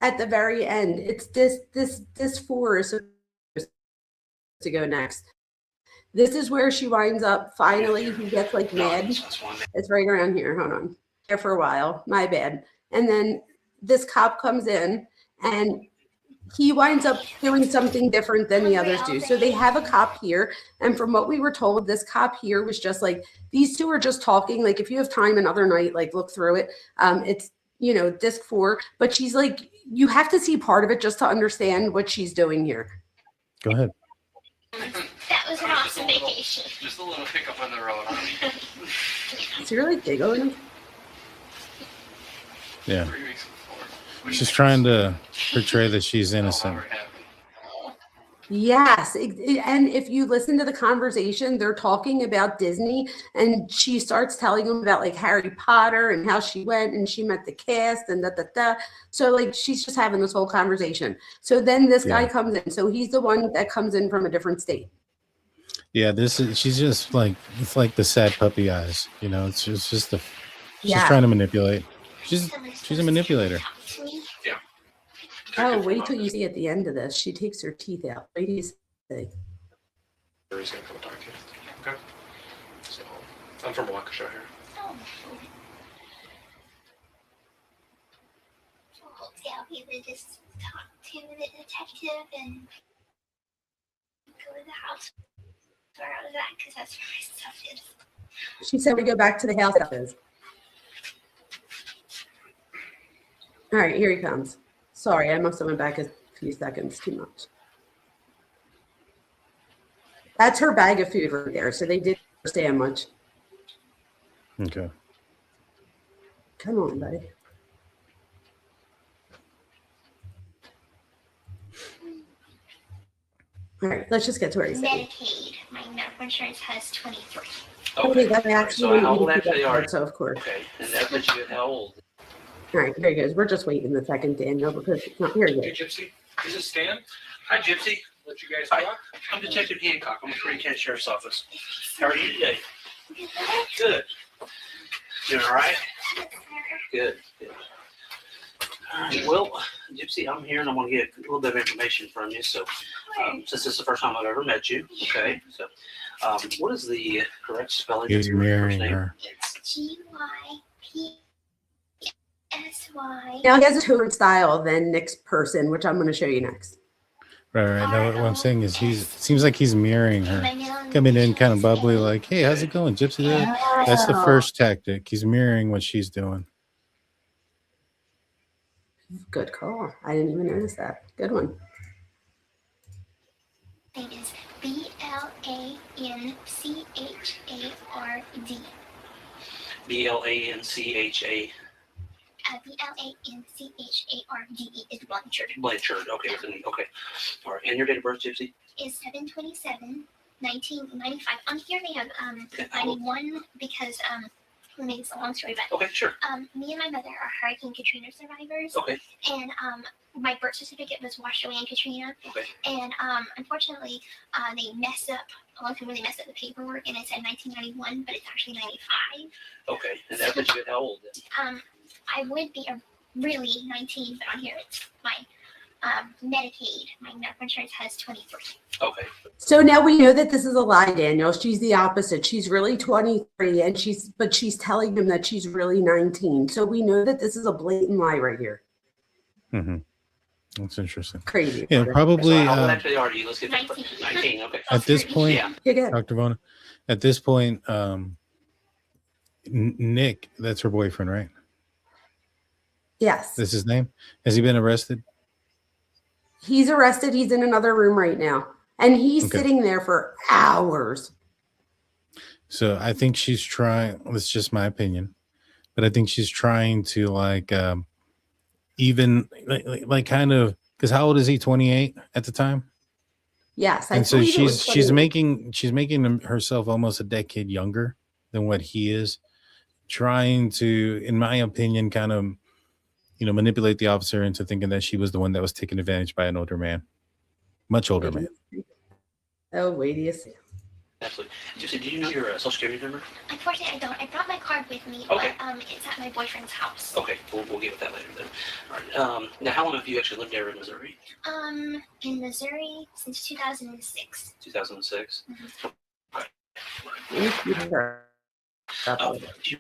S7: at the very end. It's this 4 is supposed to go next. This is where she winds up. Finally, he gets like mad. It's right around here. Hold on. There for a while. My bad. And then this cop comes in and he winds up doing something different than the others do. So they have a cop here. And from what we were told, this cop here was just like, these two are just talking. Like if you have time another night, like look through it. It's, disc 4, but she's like, you have to see part of it just to understand what she's doing here.
S8: Go ahead.
S10: That was an awesome vacation.
S11: Just a little hiccup on the road.
S7: Is he really giggling?
S8: Yeah. She's trying to portray that she's innocent.
S7: Yes. And if you listen to the conversation, they're talking about Disney and she starts telling them about like Harry Potter and how she went and she met the cast and da. So like she's just having this whole conversation. So then this guy comes in. So he's the one that comes in from a different state. Yeah,
S8: she's just like, it's like the sad puppy eyes, it's just she's trying to manipulate. She's a manipulator.
S11: Yeah.
S7: Oh, wait till you see at the end of this. She takes her teeth out. What do you say?
S11: He's gonna come talk to you. Okay. So I'm from Waukesha here.
S10: Yeah, we would just talk to the detective and go to the house where I was at because that's where my stuff is.
S7: She said we go back to the house. All right, here he comes. Sorry, I must have went back a few seconds too much. That's her bag of food right there. So they did understand much.
S8: Okay.
S7: Come on, buddy. All right, let's just get to where he's saying.
S10: Medicaid. My medical insurance has 23.
S7: Okay, that actually.
S9: So how old actually are you?
S7: So of course.
S9: Okay, and that puts you at how old?
S7: All right, there he goes. We're just waiting a second, Daniel, because it's not here
S11: Hey,
S7: yet.
S11: Gypsy. This is Stan.
S9: Hi, Gypsy.
S11: Let you guys
S9: Hi.
S11: talk.
S9: I'm Detective Hancock. I'm with Green County Sheriff's Office. How are you today? Good. Doing all right? Good. Good. All right. Well, Gypsy, I'm here and I want to get a little bit of information from you. So, since this is the first time I've ever met you, okay? So, what is the correct spelling of
S8: He's
S9: your first
S8: mirroring
S9: name?
S8: her.
S10: It's GYPSY.
S7: Now he has a different style than Nick's person, which I'm going to show you next.
S8: Right. No, what I'm saying is it seems like he's mirroring her. Coming in kind of bubbly, like, hey, how's it going, Gypsy? That's the first tactic. He's mirroring what she's doing.
S7: Good call. I didn't even notice that. Good one.
S10: Name is BLANCHARD.
S9: BLANCHA.
S10: BLANCHARD is Blanchard.
S9: Blanchard. Okay. Okay. All right. And your date of birth, Gypsy?
S10: Is 7/27/1995. On here they have 91 because let me it's a long story, but
S9: Okay. Sure.
S10: me and my mother are Hurricane Katrina survivors.
S9: Okay.
S10: And my birth certificate was washed away in Katrina.
S9: Okay.
S10: And unfortunately, they messed up. A long time ago, they messed up the paperwork, and it said 1991, but it's actually 95.
S9: Okay. And that puts you at how old then?
S10: I would be really 19, but on here it's my Medicaid. My medical insurance has 23.
S9: Okay.
S7: So now we know that this is a lie, Daniel. She's the opposite. She's really 23 and she's telling him that she's really 19. So we know that this is a blatant lie right here.
S8: Mm-hmm. That's interesting.
S7: Crazy.
S8: Yeah, probably.
S9: So how old actually are you? Let's get
S10: 19.
S9: 19. Okay.
S8: At this point,
S9: Yeah.
S7: Yeah.
S8: Dr. Vona, at this point, Nick, that's her boyfriend, right?
S7: Yes.
S8: That's his name. Has he been arrested?
S7: He's arrested. He's in another room right now. And he's
S8: Okay.
S7: sitting there for hours.
S8: So I think she's trying. That's just my opinion, but I think she's trying to even kind of, because how old is he? 28 at the time.
S7: Yes.
S8: And so
S7: believe it was
S8: she's
S7: 28.
S8: making herself almost a decade younger than what he is, trying to, in my opinion, kind of, manipulate the officer into thinking that she was the one that was taken advantage by an older man, much older man.
S7: Oh, wait, do you see?
S9: Absolutely. Gypsy, do you know your social security number?
S10: Unfortunately, I don't. I brought my card with me,
S9: Okay.
S10: but it's at my boyfriend's house.
S9: Okay. We'll get with that later then. All right. Now, how long have you actually lived there in Missouri?
S10: In Missouri since 2006.
S9: 2006.
S10: Mm-hmm.
S9: Do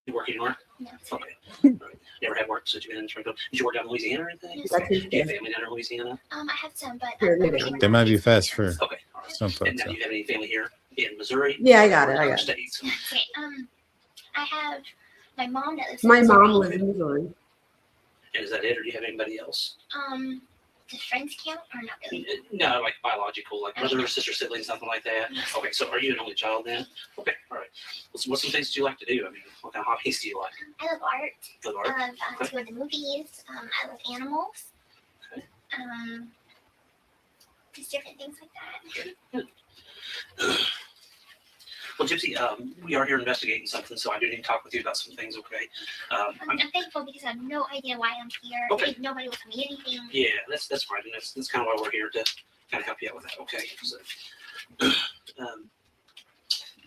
S9: you work anywhere?
S10: No.
S9: Okay. All right. Never had work since you've been in Springfield. Did you work down in Louisiana or anything?
S10: Yes,
S7: That's
S10: sir.
S7: his
S9: Do you have family down in Louisiana?
S10: I have some, but
S7: Here, here, here.
S8: They might be fast for
S9: Okay. All right.
S8: some
S9: And
S8: folks.
S9: now, do you have any family here in Missouri?
S7: Yeah, I got it.
S9: Or
S7: I
S9: other
S7: got it.
S9: states?
S10: Okay. I have my mom that lives.
S7: My
S10: in
S7: mom
S10: Missouri.
S7: lives in Missouri.
S9: And is that it, or do you have anybody else?
S10: Does friends count or not really?
S9: No, like biological, like brother or sister, sibling, something like that.
S10: Yes.
S9: Okay, so are you an only child then? Okay, all right. What's some things do you like to do? I mean, what kind of hobbies do you like?
S10: I love art.
S9: Good
S10: I
S9: art.
S10: love to go to the movies. I love animals.
S9: Okay.
S10: Just different things like that.
S9: Well, Gypsy, we are here investigating something, so I do need to talk with you about some things, okay?
S10: I'm thankful because I have no idea why I'm here.
S9: Okay.
S10: Nobody will tell me anything.
S9: Yeah, that's fine, and that's kind of why we're here, to kind of help you out with that, okay? So,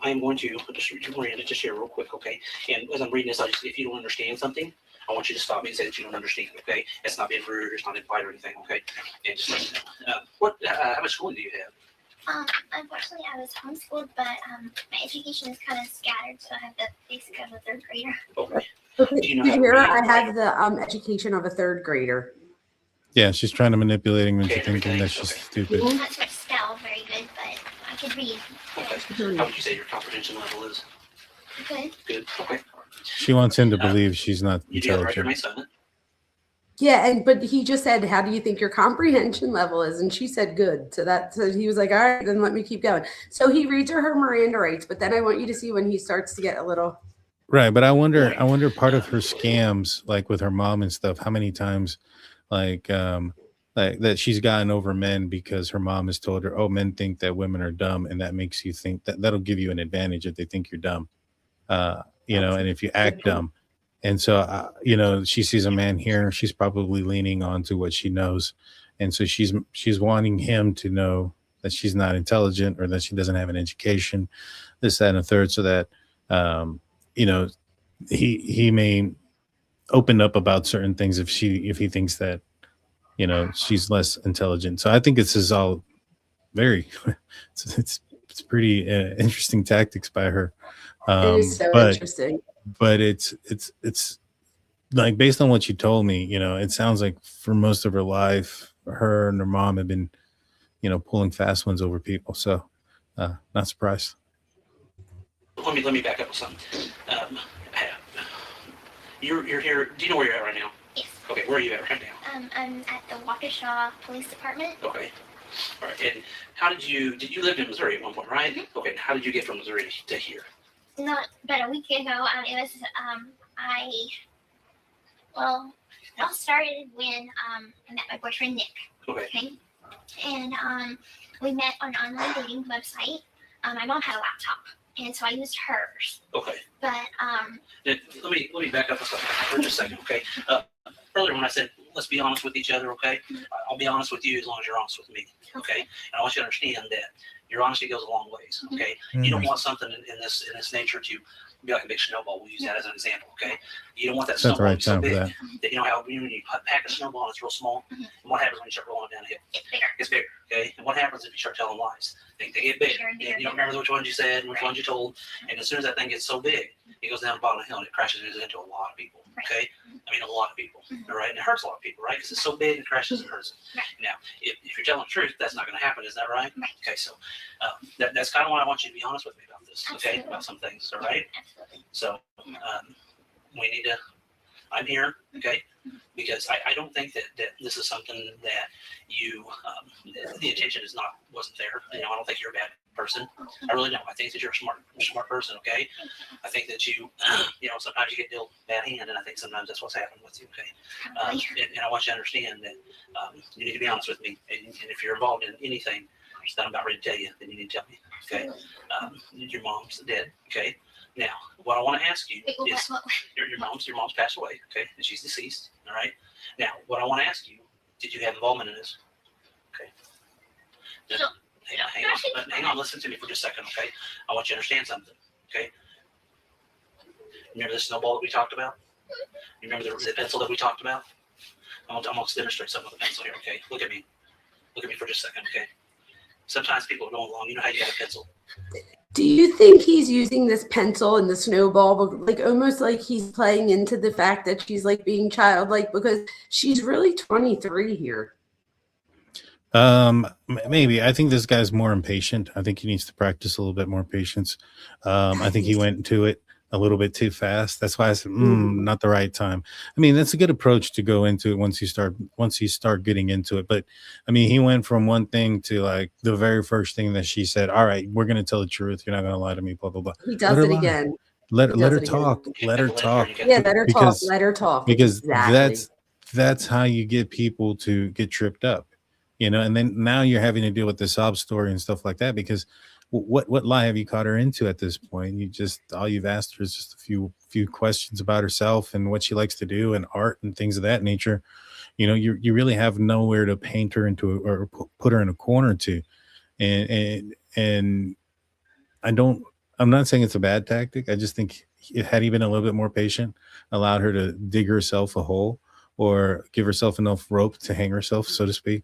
S9: I am going to just read it just here real quick, okay? And as I'm reading this, if you don't understand something, I want you to stop me and say that you don't understand, okay? It's not being rude, it's not implied or anything, okay? And just let me know. How much schooling do you have?
S10: Unfortunately, I was homeschooled, but my education is kind of scattered, so I have the basic of a third grader.
S9: Okay.
S7: Okay,
S9: Do you know
S7: did
S9: how
S7: you
S9: to
S7: hear?
S9: read?
S7: I have the education of a third grader.
S8: Yeah, she's trying to manipulate him into
S9: Okay,
S8: thinking that
S9: everything,
S8: she's
S9: okay.
S8: stupid.
S10: I'm not sure to spell very good, but I could read.
S9: Okay. How would you say your comprehension level is?
S10: Good.
S9: Good. Okay.
S8: She wants him to believe she's not
S9: You do have the right to
S8: intelligent.
S9: remain silent.
S7: Yeah, but he just said, "How do you think your comprehension level is?" And she said, "Good." So he was like, "All right, then let me keep going." So he reads her Miranda rights, but then I want you to see when he starts to get a little.
S8: Right, but I wonder part of her scams, like with her mom and stuff, how many times like that she's gotten over men because her mom has told her, oh, men think that women are dumb, and that makes you think that'll give you an advantage if they think you're dumb, and if you act dumb. And so, she sees a man here, she's probably leaning on to what she knows. And so she's wanting him to know that she's not intelligent or that she doesn't have an education, this, that, and a third, so that you know, he may open up about certain things if he thinks that, you know, she's less intelligent. So I think this is all very it's pretty interesting tactics by her.
S7: It is so
S8: But
S7: interesting.
S8: it's like, based on what you told me, you know, it sounds like for most of her life, her and her mom have been, you know, pulling fast ones over people. So not surprised.
S9: Let me back up with something. You're here. Do you know where you're at right now?
S10: Yes.
S9: Okay, where are you at right now?
S10: I'm at the Waukesha Police Department.
S9: Okay. All right. And how did you live in Missouri at one point, right?
S10: Mm-hmm.
S9: Okay. How did you get from Missouri to here?
S10: Not about a week ago. It was it all started when I met my boyfriend Nick.
S9: Okay.
S10: And we met on an online dating website. My mom had a laptop, and so I used hers.
S9: Okay.
S10: But
S9: Let me back up for just a second, okay? Earlier when I said let's be honest with each other, okay? I'll be honest with you as long as you're honest with me, okay? And I want you to understand that your honesty goes a long ways, okay? You don't want something in this nature to be like a big snowball. We'll use that as an example, okay? You don't want that snowball to be so big that you know how when you pack a snowball and it's real small, and what happens when you start rolling it down a hill? It's bigger, okay? And what happens if you start telling lies? They get bigger, and you don't remember which ones you said and which ones you told, and as soon as that thing gets so big, it goes down the bottom of the hill and it crashes into a lot of people, okay? I mean, a lot of people, all right? And it hurts a lot of people, right? Because it's so big, it crashes and hurts them. Now, if you're telling the truth, that's not going to happen, is that right? Okay, so that's kind of why I want you to be honest with me about this, okay? About some things, all right?
S10: Absolutely.
S9: So we need to, I'm here, okay? Because I don't think that this is something that you, the intention wasn't there. You know, I don't think you're a bad person. I really don't. I think that you're a smart person, okay? I think that you, you know, sometimes you get dealt bad hand, and I think sometimes that's what's happened with you, okay? And I want you to understand that you need to be honest with me. And if you're involved in anything that I'm about ready to tell you, then you need to tell me, okay? Your mom's dead, okay? Now, what I want to ask you is, your mom's passed away, okay, and she's deceased, all right? Now, what I want to ask you, did you have involvement in this? Okay. Just hang on, listen to me for just a second, okay? I want you to understand something, okay? Remember the snowball that we talked about? You remember the pencil that we talked about? I'm going to demonstrate something with the pencil here, okay? Look at me for just a second, okay? Sometimes people are going along, you know how you got a pencil.
S7: Do you think he's using this pencil and the snowball, like almost like he's playing into the fact that she's like being childlike, because she's really 23 here?
S8: Maybe. I think this guy's more impatient. I think he needs to practice a little bit more patience. I think he went into it a little bit too fast. That's why I said, not the right time. I mean, that's a good approach to go into it once you start getting into it. But I mean, he went from one thing to like the very first thing that she said, all right, we're going to tell the truth. You're not going to lie to me, blah, blah, blah.
S7: He does it again.
S8: Let her talk. Let her talk.
S7: Yeah, let her talk. Let her talk.
S8: Because
S7: exactly.
S8: that's how you get people to get tripped up, you know. And then now you're having to deal with the sob story and stuff like that, because what lie have you caught her into at this point? All you've asked her is just a few questions about herself and what she likes to do and art and things of that nature. You know, you really have nowhere to paint her into or put her in a corner to. And I'm not saying it's a bad tactic. I just think had he been a little bit more patient, allowed her to dig herself a hole or give herself enough rope to hang herself, so to speak.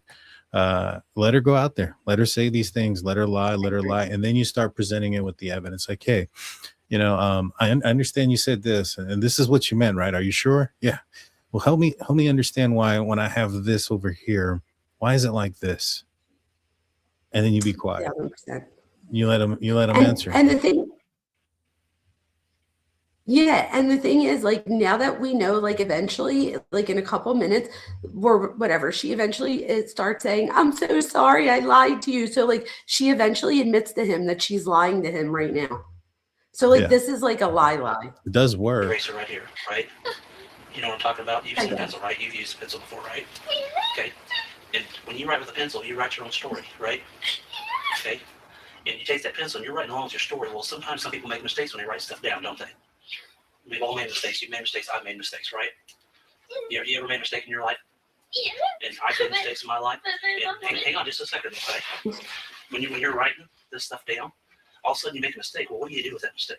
S8: Let her go out there, let her say these things, let her lie, and then you start presenting it with the evidence. Like, hey, you know, I understand you said this, and this is what you meant, right? Are you sure? Yeah. Well, help me understand why when I have this over here, why is it like this? And then you be quiet.
S7: 100%.
S8: You let him answer.
S7: And the thing, yeah, and the thing is, like, now that we know, like, eventually, like in a couple minutes or whatever, she eventually starts saying, I'm so sorry, I lied to you. So like she eventually admits to him that she's lying to him right now. So like this is like a lie.
S8: It does work.
S9: Eraser right here, right? You know what I'm talking about? You've seen a pencil, right? You've used a pencil before, right? Okay. And when you write with a pencil, you write your own story, right? Okay. And you take that pencil and you're writing along with your story. Well, sometimes some people make mistakes when they write stuff down, don't they? We've all made mistakes. You've made mistakes. I've made mistakes, right? You ever made a mistake in your life? And I've made mistakes in my life. And hang on just a second, okay? when you're writing this stuff down, all of a sudden you make a mistake. Well, what do you do with that mistake?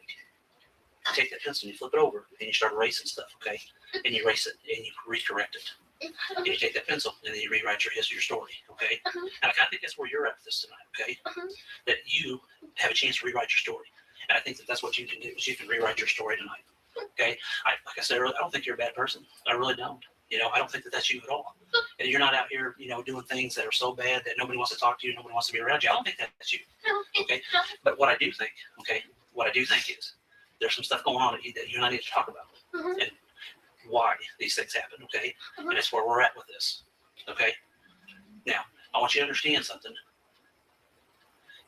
S9: You take that pencil and you flip it over and you start erasing stuff, okay? And you erase it and you recorrect it. And you take that pencil and then you rewrite your story, okay? And I kind of think that's where you're at with this tonight, okay? That you have a chance to rewrite your story. And I think that that's what you can do, is you can rewrite your story tonight, okay? Like I said earlier, I don't think you're a bad person. I really don't. You know, I don't think that that's you at all. And you're not out here, you know, doing things that are so bad that nobody wants to talk to you, nobody wants to be around you. I don't think that's you, okay? But what I do think, okay, is there's some stuff going on that you and I need to talk about. And why these things happen, okay? And that's where we're at with this, okay? Now, I want you to understand something.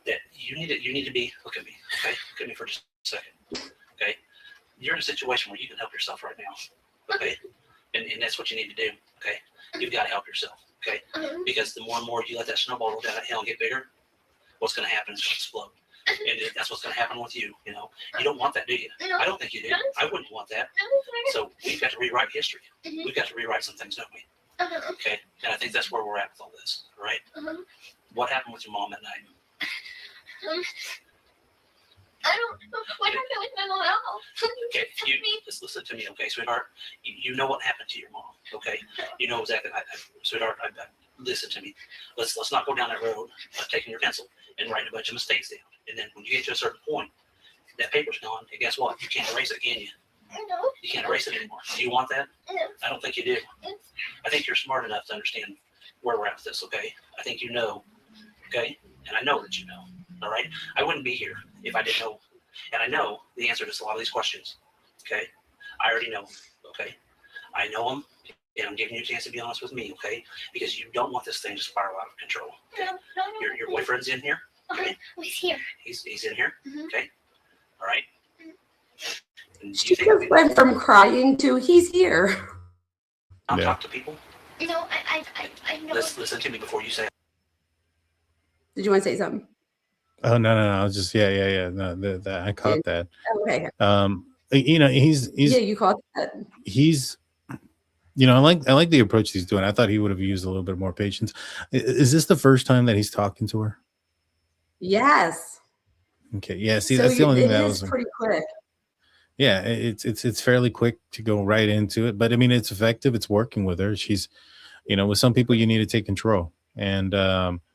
S9: That you need to be, look at me, okay? Look at me for just a second, okay? You're in a situation where you can help yourself right now, okay? And that's what you need to do, okay? You've got to help yourself, okay? Because the more and more you let that snowball roll down that hill and get bigger, what's going to happen is it's going to explode. And that's what's going to happen with you, you know? You don't want that, do you? I don't think you do. I wouldn't want that. So we've got to rewrite history. We've got to rewrite some things, don't we? Okay? And I think that's where we're at with all this, all right? What happened with your mom that night?
S10: I don't know what happened with my mom at all.
S9: Okay, just listen to me, okay, sweetheart? You know what happened to your mom, okay? You know exactly, sweetheart, listen to me. Let's not go down that road of taking your pencil and writing a bunch of mistakes down. And then when you get to a certain point, that paper's gone, and guess what? You can't erase it, can you?
S10: No.
S9: You can't erase it anymore. Do you want that?
S10: No.
S9: I don't think you do. I think you're smart enough to understand where we're at with this, okay? I think you know, okay? And I know that you know, all right? I wouldn't be here if I didn't know. And I know the answer to a lot of these questions, okay? I already know, okay? I know them, and I'm giving you a chance to be honest with me, okay? Because you don't want this thing to spiral out of control, okay?
S10: No.
S9: Your boyfriend's in here, okay?
S10: He's here.
S9: He's in here, okay? All right? And
S7: She just went from crying to he's here.
S9: I'll talk to people.
S10: No, I know.
S9: Listen to me before you say it.
S7: Did you want to say something?
S8: Oh no! I was just no, I caught that.
S7: Okay.
S8: You know, he's
S7: you caught that.
S8: He's, you know, I like the approach he's doing. I thought he would have used a little bit more patience. Is this the first time that he's talking to her?
S7: Yes.
S8: Okay. Yeah. See, that's the only thing that was
S7: pretty quick.
S8: Yeah, it's fairly quick to go right into it, but I mean, it's effective. It's working with her. She's, you know, with some people you need to take control, and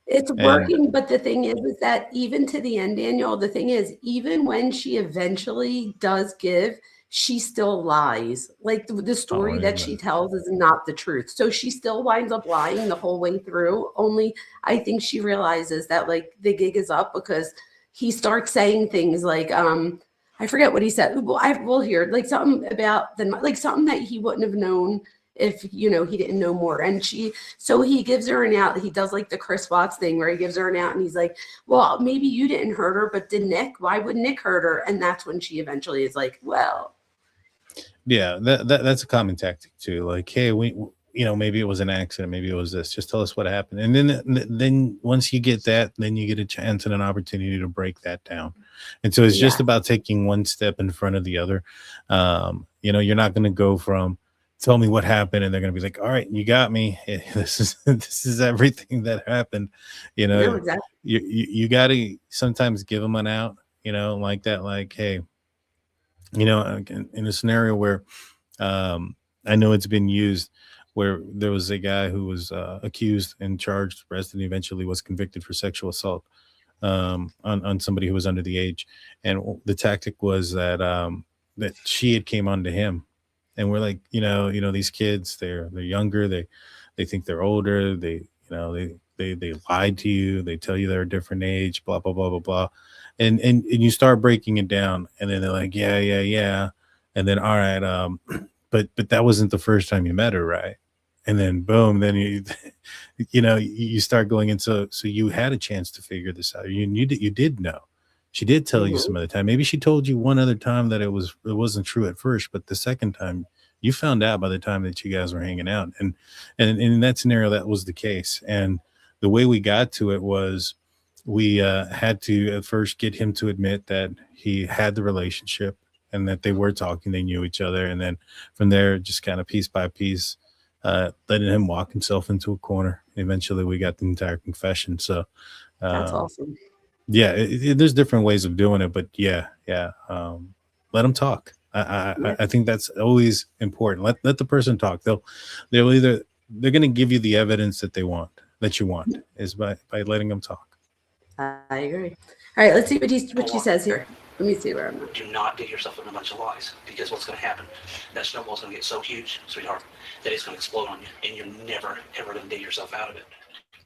S7: it's working. But the thing is that even to the end, Daniel, the thing is, even when she eventually does give, she still lies. Like the story that she tells is not the truth. So she still winds up lying the whole way through. Only I think she realizes that like the gig is up because he starts saying things like, I forget what he said. We'll hear like something about like something that he wouldn't have known if, you know, he didn't know more. And so he gives her an out. He does like the Chris Watts thing where he gives her an out and he's like, well, maybe you didn't hurt her, but did Nick? Why would Nick hurt her? And that's when she eventually is like, well.
S8: Yeah, that's a common tactic too. Like, hey, you know, maybe it was an accident, maybe it was this. Just tell us what happened, and then once you get that, then you get a chance and an opportunity to break that down. And so it's just about taking one step in front of the other. You know, you're not going to go from tell me what happened, and they're going to be like, all right, you got me. This is everything that happened. You know,
S7: no, exactly.
S8: You got to sometimes give them an out. You know, like that, like, hey, you know, in a scenario where I know it's been used, where there was a guy who was accused and charged, arrested, and eventually was convicted for sexual assault on somebody who was under the age. And the tactic was that that she had came on to him. And we're like, you know, these kids, they're younger, they think they're older, they lied to you, they tell you they're a different age, blah, blah, blah, blah, blah. And you start breaking it down, and then they're like, yeah. And then, all right, but that wasn't the first time you met her, right? And then boom, then you start going into, so you had a chance to figure this out. You did know. She did tell you some other time. Maybe she told you one other time that it wasn't true at first, but the second time you found out by the time that you guys were hanging out. And in that scenario, that was the case. And the way we got to it was we had to at first get him to admit that he had the relationship and that they were talking, they knew each other. And then from there, just kind of piece by piece, letting him walk himself into a corner. Eventually we got the entire confession. So
S7: That's awesome.
S8: Yeah, there's different ways of doing it, but yeah. Let them talk. I think that's always important. Let the person talk. They're going to give you the evidence that you want is by letting them talk.
S7: I agree. All right, let's see what he says here. Let me see where I'm at.
S9: Do not dig yourself in a bunch of lies, because what's going to happen, that snowball's going to get so huge, sweetheart, that it's going to explode on you, and you're never, ever going to dig yourself out of it.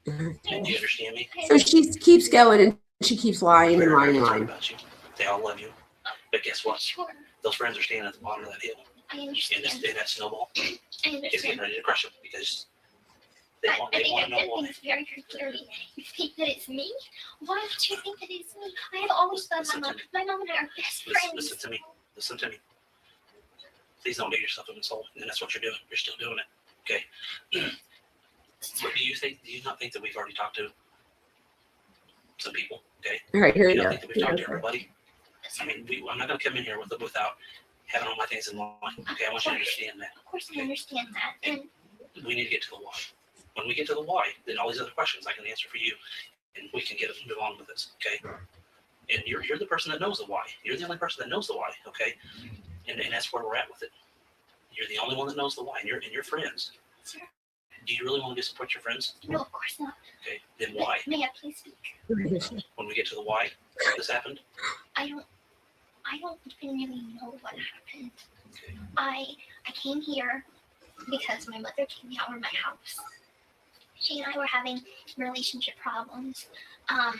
S9: Do you understand me?
S7: So she keeps going and she keeps lying and lying and
S9: They're
S7: lying.
S9: about you. They all love you. But guess what?
S10: Sure.
S9: Those friends are standing at the bottom of that hill.
S10: I
S9: And
S10: understand.
S9: that snowball
S10: I
S9: is getting
S10: understand.
S9: ready to crush them, because they
S10: I
S9: want
S10: think
S9: to
S10: I
S9: know
S10: said
S9: why.
S10: things very, very clearly. You think that it's me? Why would you think that it's me? I have always thought my mom and I are best friends.
S9: Listen to me. Listen to me. Please don't dig yourself in this hole. And that's what you're doing. You're still doing it. Okay. What do you think? Do you not think that we've already talked to some people? Okay.
S7: All right, here
S9: Do
S7: we
S9: you not
S7: go.
S9: think that we've talked to everybody? I mean, I'm not going to come in here without having all my things in line. Okay, I want you to understand that.
S10: Of course, I understand that. And
S9: We need to get to the why. When we get to the why, then all these other questions I can answer for you, and we can move on with this. Okay. And you're the person that knows the why. You're the only person that knows the why. Okay. And that's where we're at with it. You're the only one that knows the why, and your friends.
S10: sir,
S9: Do you really want to disappoint your friends?
S10: no, of course not.
S9: Okay, then why?
S10: May I please speak?
S9: When we get to the why, this happened.
S10: I don't even really know what happened.
S9: Okay.
S10: I came here because my mother kicked me out of my house. She and I were having relationship problems. I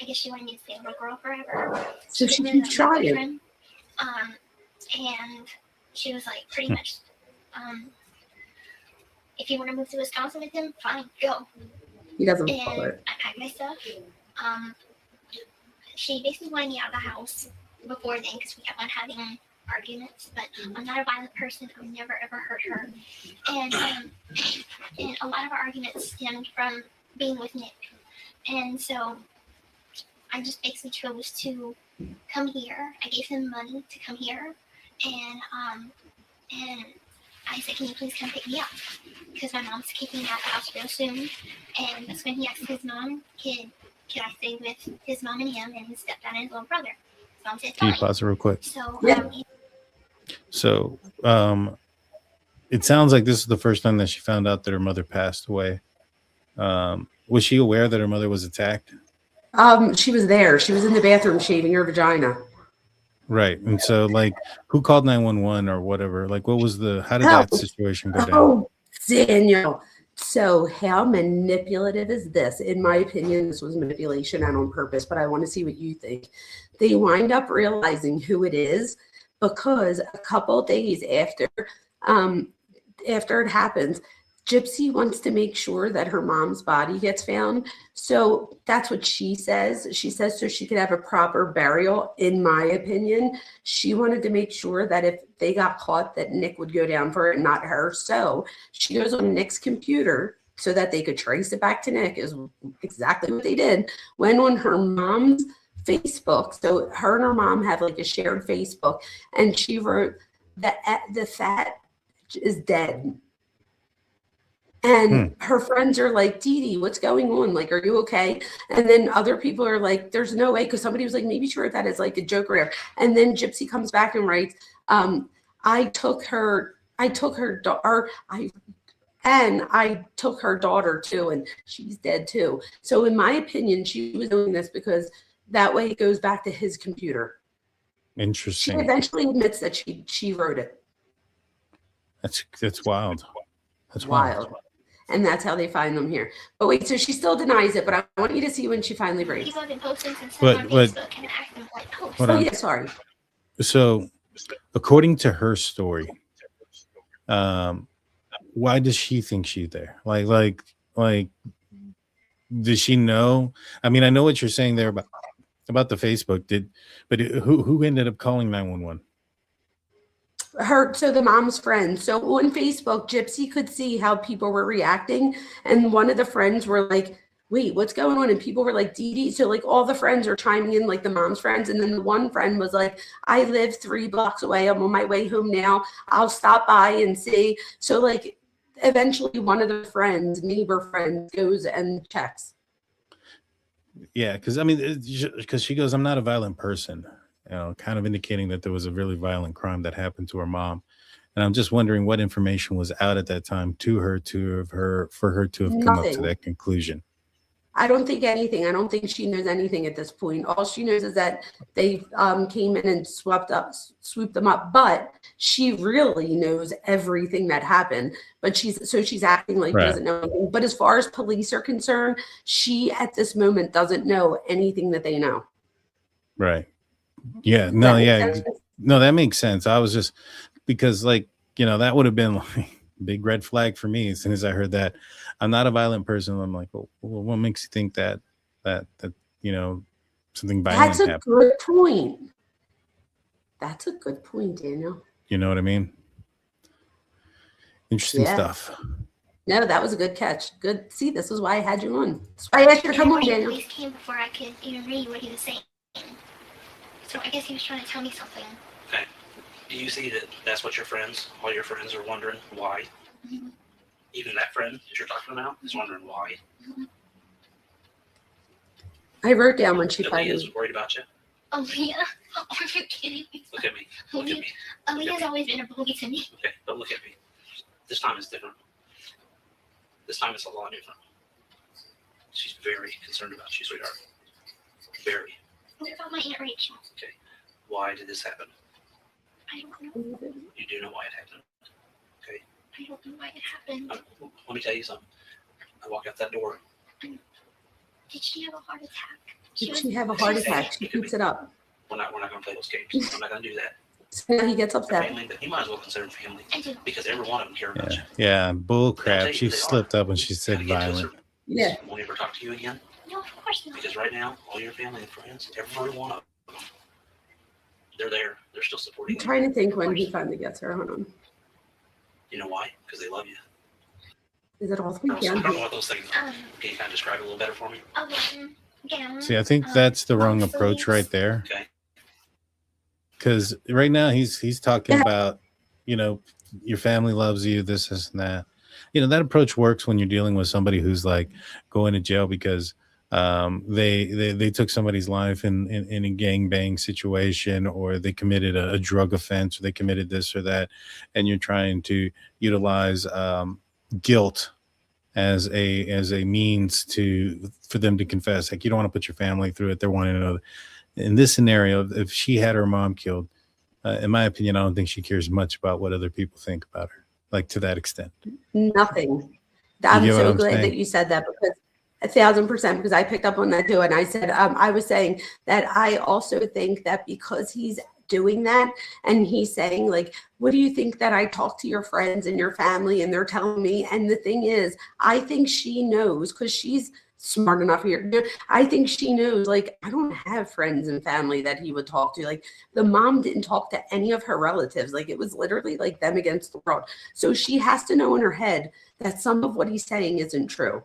S10: guess she wanted me to stay with my girl forever.
S7: So she
S10: didn't
S7: keeps
S10: have a
S7: trying.
S10: boyfriend. And she was like, pretty much, if you want to move to Wisconsin with him, fine, go.
S7: He doesn't
S10: And
S7: follow it.
S10: I packed my stuff. She basically wanted me out of the house before then because we kept on having arguments. But I'm not a violent person. I've never ever hurt her. And a lot of our arguments stemmed from being with Nick. And so I just basically chose to come here. I gave him money to come here, and I said, "Can you please come pick me up?" Because my mom's kicking me out of the house real soon. And that's when he asked his mom, "Can I stay with his mom and him and his stepdad and his little brother?" So I said,
S8: Can you
S10: "Fine."
S8: pause it real quick?
S10: So
S7: Yeah.
S8: So, it sounds like this is the first time that she found out that her mother passed away. Was she aware that her mother was attacked?
S7: She was there. She was in the bathroom shaving her vagina.
S8: Right. And so, like, who called 911 or whatever? Like, how did that situation go down?
S7: Oh, Daniel. So how manipulative is this? In my opinion, this was manipulation and on purpose, but I want to see what you think. They wind up realizing who it is because a couple days after it happens, Gypsy wants to make sure that her mom's body gets found. So that's what she says. She says so she could have a proper burial, in my opinion. She wanted to make sure that if they got caught, that Nick would go down for it, not her. So she goes on Nick's computer so that they could trace it back to Nick, is exactly what they did. Went on her mom's Facebook. So her and her mom have like a shared Facebook. And she wrote that the fat is dead. And her friends are like, Dee Dee, what's going on? Like, are you okay? And then other people are like, there's no way. Because somebody was like, maybe she wrote that as like a joke or whatever. And then Gypsy comes back and writes, I took her daughter too, and she's dead too. So in my opinion, she was doing this because that way it goes back to his computer. She
S8: Interesting.
S7: eventually admits that she wrote it.
S8: That's wild. That's
S7: Wild. And that's how they find them here. But wait, so she still denies it, but I want you to see when she finally breaks.
S10: People have been posting since
S8: But-
S10: on
S8: but-
S10: Facebook and acting like posts.
S8: Hold
S7: Oh,
S8: on.
S7: yeah, sorry.
S8: So, according to her story, why does she think she's there? Like, does she know? I mean, I know what you're saying there about the Facebook. But who ended up calling 911?
S7: So the mom's friend. So on Facebook, Gypsy could see how people were reacting. And one of the friends were like, wait, what's going on? And people were like, Dee Dee. So like all the friends are chiming in, like the mom's friends. And then the one friend was like, I live 3 blocks away. I'm on my way home now. I'll stop by and see. So like eventually one of the friends, neighbor friends, goes and checks.
S8: Yeah, because I mean, because she goes, I'm not a violent person, kind of indicating that there was a really violent crime that happened to her mom. And I'm just wondering what information was out at that time for her to have come up to
S7: Nothing.
S8: that conclusion.
S7: I don't think anything. I don't think she knows anything at this point. All she knows is that they came in and swooped them up. But she really knows everything that happened. But she's acting like she
S8: Right.
S7: doesn't know anything. But as far as police are concerned, she at this moment doesn't know anything that they know.
S8: Right. Yeah. No.
S7: That makes
S8: Yeah.
S7: sense?
S8: No, that makes sense. I was just because, that would have been like big red flag for me as soon as I heard that. I'm not a violent person. I'm like, well, what makes you think that something violent
S7: That's a
S8: happened?
S7: good point. That's a good point, Daniel.
S8: You know what I mean? Interesting
S7: Yeah.
S8: stuff.
S7: No, that was a good catch. Good. See, this is why I had you on. That's why I asked you to come on,
S10: The
S7: Daniel.
S10: police came before I could even read what he was saying. So I guess he was trying to tell me something.
S9: Okay. Do you see that that's what all your friends are wondering why?
S10: Mhm.
S9: Even that friend that you're talking about is wondering why.
S7: I wrote down when she
S9: Aaliyah's
S7: finally.
S9: worried about you.
S10: Aaliyah? Are you kidding me?
S9: Look at me. Look at me.
S10: Aaliyah's always been a bully to me.
S9: Okay, but look at me. This time is different. This time it's a lot different. She's very concerned about you, sweetheart. Very.
S10: What about my Aunt Rachel?
S9: Okay. Why did this happen?
S10: I don't know.
S9: You do know why it happened. Okay.
S10: I don't know why it happened.
S9: Let me tell you something. I walk out that door.
S10: Did she have a heart attack?
S7: Did she have a heart attack? She keeps it up.
S9: We're not going to play those games. I'm not going to do that.
S7: So now he gets upset.
S9: Family, but you might as well consider them family
S10: I do.
S9: because every one of them care about you.
S8: Yeah. Bull
S9: I'll tell
S8: crap.
S9: you
S8: She
S9: who they
S8: slipped
S9: are.
S8: up when she said
S9: Gotta get to a
S8: violent.
S9: certain-
S7: Yeah.
S9: Won't ever talk to you again
S10: No, of course not.
S9: because right now, all your family and friends, every one of them, they're there. They're still supporting
S7: I'm
S9: you.
S7: trying to think when he finally gets her. Hold on.
S9: You know why? Because they love you.
S7: Is it all
S9: I
S7: 3
S9: don't know
S7: p.m.?
S9: what those things are. Can you kind of describe it a little better for me?
S10: A gown.
S8: See, I think that's the wrong
S10: long
S8: approach
S10: sleeves.
S8: right there.
S9: Okay.
S8: Because right now he's talking about, your family loves you, this and that. That approach works when you're dealing with somebody who's like going to jail because they took somebody's life in a gangbang situation, or they committed a drug offense, or they committed this or that, and you're trying to utilize guilt as a means for them to confess. Like, you don't want to put your family through it. They're wanting to know. In this scenario, if she had her mom killed, in my opinion, I don't think she cares much about what other people think about her, like to that extent.
S7: Nothing. I'm
S8: get what
S7: so
S8: I'm
S7: glad
S8: saying?
S7: that you said that, because 1,000%, because I picked up on that too. And I said, I was saying that I also think that because he's doing that and he's saying, like, what do you think that I talk to your friends and your family and they're telling me? And the thing is, I think she knows, because she's smart enough here. I think she knows, like, I don't have friends and family that he would talk to. Like, the mom didn't talk to any of her relatives. Like, it was literally like them against the world. So she has to know in her head that some of what he's saying isn't true.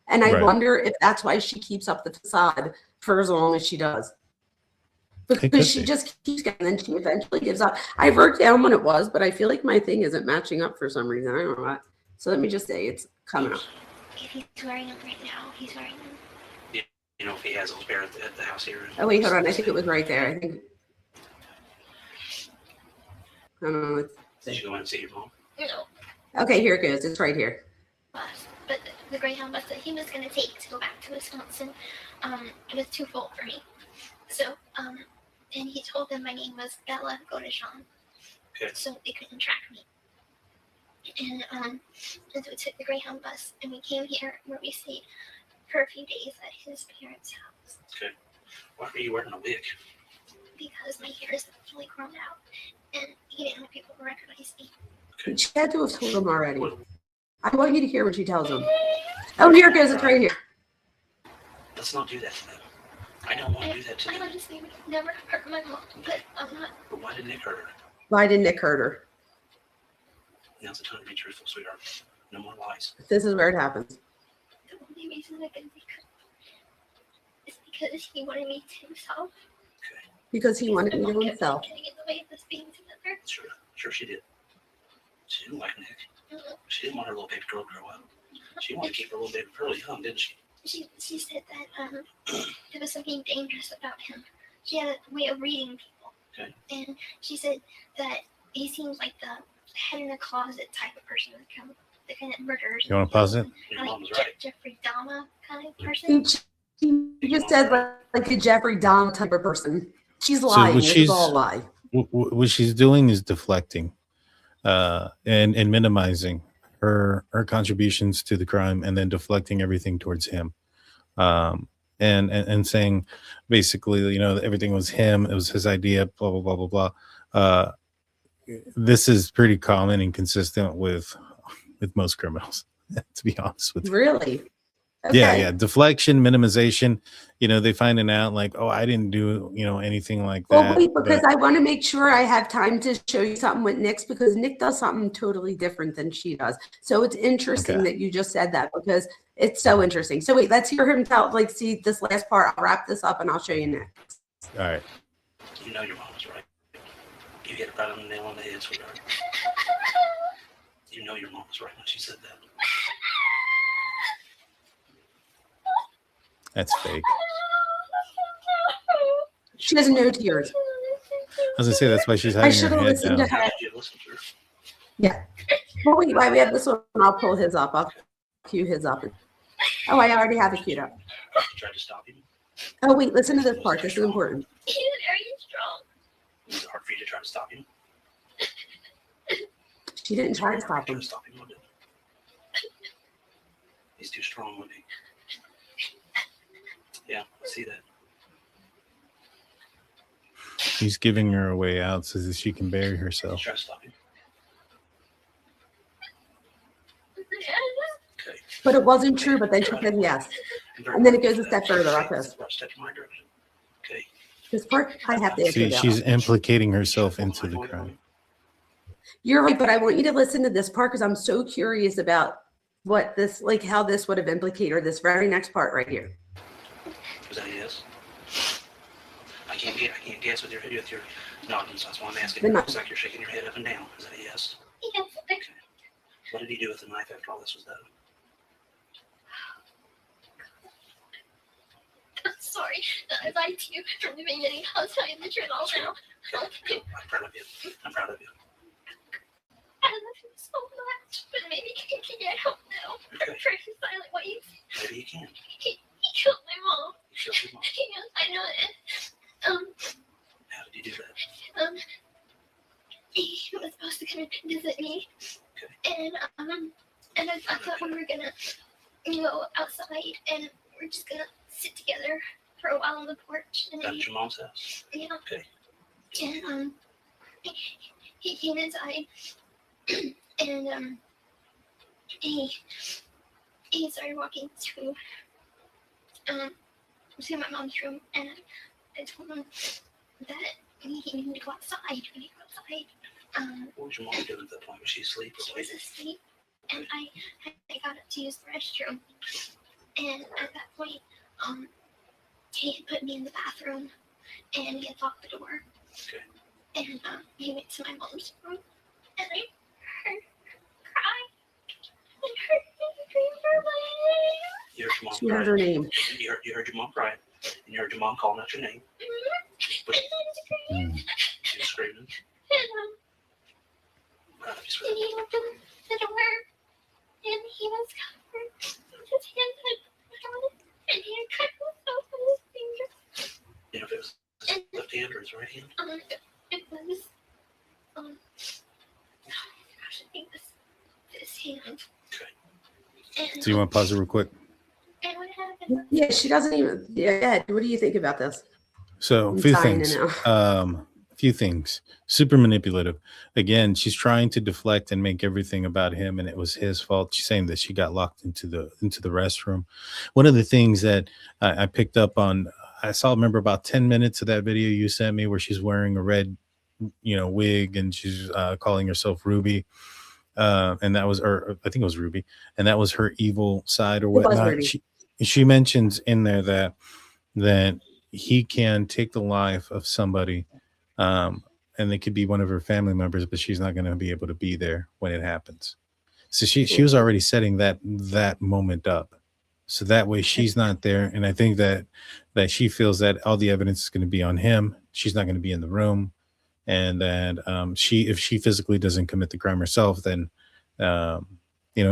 S7: And I
S8: Right.
S7: wonder if that's why she keeps up the facade for as long as she does.
S8: could
S7: Because she
S8: be.
S7: just keeps going, and then she eventually gives up. I wrote down when it was, but I feel like my thing isn't matching up for some reason. I don't know what. So let me just say it's coming up.
S10: If he's wearing them right now, he's wearing them.
S9: You know, if he has those bear at the house here.
S7: Oh wait, hold on. I think it was right there. I think. I don't know. Let's
S9: Did
S7: see.
S9: you go in and see your mom?
S10: No,
S7: Okay, here it goes. It's right here.
S10: bus. But the Greyhound bus that he was going to take to go back to Wisconsin, it was too full for me. So, and he told them my name was Bella Godeshan.
S9: Okay.
S10: So they couldn't track me. And so we took the Greyhound bus and we came here where we stayed for a few days at his parents' house
S9: Okay. Why are you wearing a wig?
S10: because my hair is fully grown out and he didn't want people to recognize me.
S7: She had to have told him already. I want you to hear what she tells him. Oh, here it goes. It's right here.
S9: Let's not do that to them. I don't want to do that to
S10: I
S9: them.
S10: honestly would never hurt my mom, but I'm not.
S9: But why did Nick hurt her?
S7: Why did Nick hurt her?
S9: Now's the time to be truthful, sweetheart. No more lies.
S7: This is where it happens.
S10: The only reason I can think of is because he wanted me to himself.
S9: Okay.
S7: Because he wanted
S10: My
S7: me
S10: mom
S7: to
S10: kept
S7: himself.
S10: getting in the way of us being together.
S9: Sure she did. She didn't like Nick. She didn't want her little baby girl to grow up. She wanted to keep her little baby girl young, didn't she?
S10: she said that there was something dangerous about him. She had a way of reading people.
S9: Okay.
S10: And she said that he seems like the head in the closet type of person that kind of murders.
S8: You want to pause it?
S9: Your
S10: Like
S9: mom's right.
S10: Jeffrey Dahmer kind of person.
S7: She just said like a Jeffrey Dahmer type of person. She's lying.
S8: what
S7: This
S8: she's-
S7: is all a lie.
S8: What she's doing is deflecting and minimizing her contributions to the crime, and then deflecting everything towards him, and saying basically, you know, everything was him, it was his idea, blah blah blah blah blah. This is pretty common and consistent with most criminals, to be honest with you.
S7: Really?
S8: Yeah, deflection, minimization. You know, they finding out like, oh, I didn't do, you know, anything like that.
S7: Well, wait, because I want to make sure I have time to show you something with Nick's, because Nick does something totally different than she does. So it's interesting that you just said that, because it's so interesting. So wait, let's hear him tell, like, see this last part. I'll wrap this up and I'll show you next.
S8: All right.
S9: You know your mom was right. You hit it right on the nail on the head, sweetheart. You know your mom was right when she said that.
S8: That's fake.
S7: She has no tears.
S8: I was gonna say that's why she's
S7: I
S8: hiding
S7: should
S8: her
S7: have
S8: head
S7: listened
S8: down.
S7: to her.
S9: Did you listen to her?
S7: Yeah. Well, wait, why we have this one? I'll pull his up. I'll cue his up. Oh, I already have it queued up.
S9: You tried to stop him.
S7: Oh, wait, listen to this part. This is important.
S10: He was very strong.
S9: Was it hard for you to try to stop him?
S7: She didn't try to stop
S9: Try
S7: him.
S9: to stop him, wasn't it? He's too strong, wasn't he? Yeah, I see that.
S8: He's giving her a way out so that she can bury herself.
S9: Try to stop him. Okay.
S7: But it wasn't true, but then she said yes. And then it goes a step further. I'll post.
S9: Step in my direction. Okay.
S7: This part, I have to answer
S8: See,
S7: that.
S8: she's implicating herself into the crime.
S7: You're right, but I want you to listen to this part, because I'm so curious about what this, like how this would have implicated her, this very next part right here.
S9: Is that a yes? I can't guess with your nodding, so that's why I'm asking.
S7: The
S9: It
S7: nod.
S9: looks like you're shaking your head up and down. Is that a yes?
S10: Yes.
S9: Okay. What did he do with the knife after all this was done?
S10: I'm sorry that I lied to you from the beginning. I'll tell you the truth all now.
S9: Okay. I'm proud of you. I'm proud of you.
S10: I love him so much, but maybe I don't know.
S9: Okay.
S10: I'm trying to silent what you said.
S9: Maybe you can.
S10: He killed my mom.
S9: You killed your mom.
S10: Yes, I know it.
S9: How did you do that?
S10: He was supposed to come and visit me,
S9: Okay.
S10: and I thought we were gonna go outside and we're just gonna sit together for a while on the porch. And
S9: That at your mom's house?
S10: yeah,
S9: Okay.
S10: and he came inside, and he started walking to my mom's room, and I told him that he needed to go outside. We need to go outside.
S9: What was your mom doing at that point? Was she asleep?
S10: She was asleep, and I got up to use the restroom, and at that point, he had put me in the bathroom, and he had locked the door.
S9: Okay.
S10: And he went to my mom's room, and I heard her cry, and heard him scream for my name.
S9: You heard your mom
S7: She
S9: cry.
S7: heard her name.
S9: You heard your mom cry. And you heard your mom calling out your name.
S10: And then screamed,
S9: She was screaming.
S10: and
S9: Proud of you,
S10: and
S9: sweetheart.
S10: he opened the door, and he was covered. His hands had blood on it, and he had cut himself with his fingers.
S9: You know if it was his left hand or his right hand?
S10: It was, oh gosh, I think this hand.
S9: Okay.
S10: And,
S8: So you want to pause it real quick?
S10: and what happened?
S7: Yeah, she doesn't even. Yeah, what do you think about this?
S8: So a
S7: I'm
S8: few
S7: sighing
S8: things.
S7: now.
S8: Few things. Super manipulative. Again, she's trying to deflect and make everything about him, and it was his fault. She's saying that she got locked into the restroom. One of the things that I picked up on, I saw, remember about 10 minutes of that video you sent me where she's wearing a red, wig, and she's calling herself Ruby. And that was, or I think it was Ruby, and that was her evil side or
S7: was
S8: whatnot.
S7: Ruby.
S8: She mentions in there that he can take the life of somebody, and they could be one of her family members, but she's not going to be able to be there when it happens. So she was already setting that moment up. so that way she's not there. And I think that she feels that all the evidence is going to be on him. She's not going to be in the room, and that if she physically doesn't commit the crime herself, then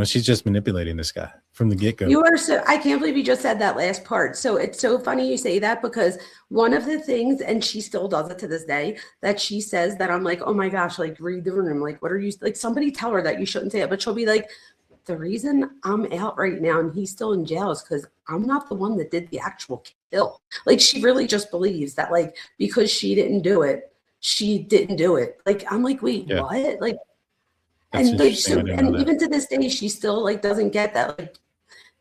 S8: she's just manipulating this guy from the get-go.
S7: You are so, I can't believe you just said that last part. So it's so funny you say that, because one of the things, and she still does it to this day, that she says that I'm like, oh my gosh, like read the room. Like, what are you, like somebody tell her that you shouldn't say it. But she'll be like, the reason I'm out right now and he's still in jail is because I'm not the one that did the actual kill. Like, she really just believes that, like, because she didn't do it, she didn't do it. Like, I'm like, wait, what? Like,
S8: That's
S7: and like,
S8: interesting.
S7: and even to this day, she still like doesn't get that. Like,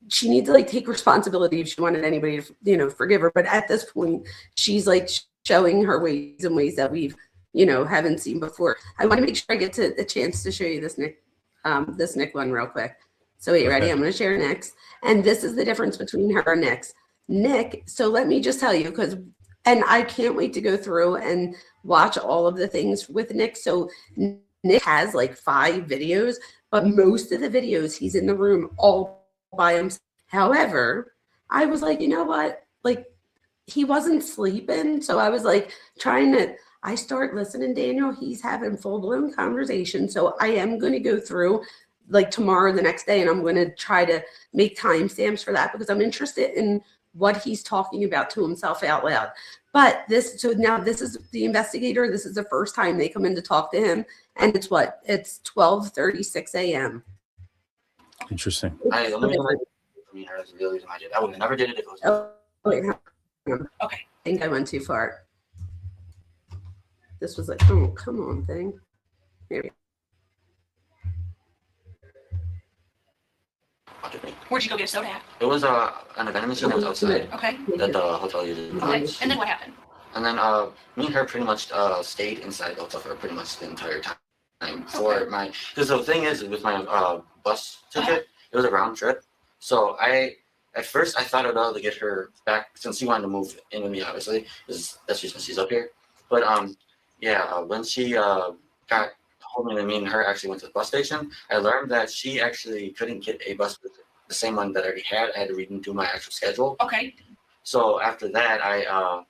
S7: she needs to like take responsibility if she wanted anybody to, forgive her. But at this point, she's like showing her ways in ways that we've, haven't seen before. I want to make sure I get to a chance to show you this Nick one real quick. So wait, ready? I'm going to share Nick's. And this is the difference between her and Nick's. Nick, so let me just tell you, and I can't wait to go through and watch all of the things with Nick. So Nick has like 5 videos, but most of the videos he's in the room all by himself. However, I was like, you know what? Like, he wasn't sleeping. So I was like I start listening, Daniel. He's having full-blown conversation. So I am going to go through like tomorrow, the next day, and I'm going to try to make timestamps for that, because I'm interested in what he's talking about to himself out loud. But now this is the investigator. This is the first time they come in to talk to him. And it's 12:36 a.m.
S8: Interesting.
S12: I would have never did it if it was.
S7: Oh, wait, okay. I think I went too far. This was like, oh, come on, thing. Here we go.
S13: Where'd you go get a soda at?
S12: It was an vending machine that was outside.
S13: Okay.
S12: That the hotel used.
S13: Okay. And then what happened?
S12: And then me and her pretty much stayed inside the hotel for pretty much the entire time. Because the thing is, with my bus ticket, it was a round trip. So at first I thought I'd rather get her back, since she wanted to move in with me, obviously, because that's just when she's up here. But when she told me that me and her actually went to the bus station, I learned that she actually couldn't get a bus with the same one that I already had. I had to redo my actual schedule.
S13: Okay.
S12: So after that, I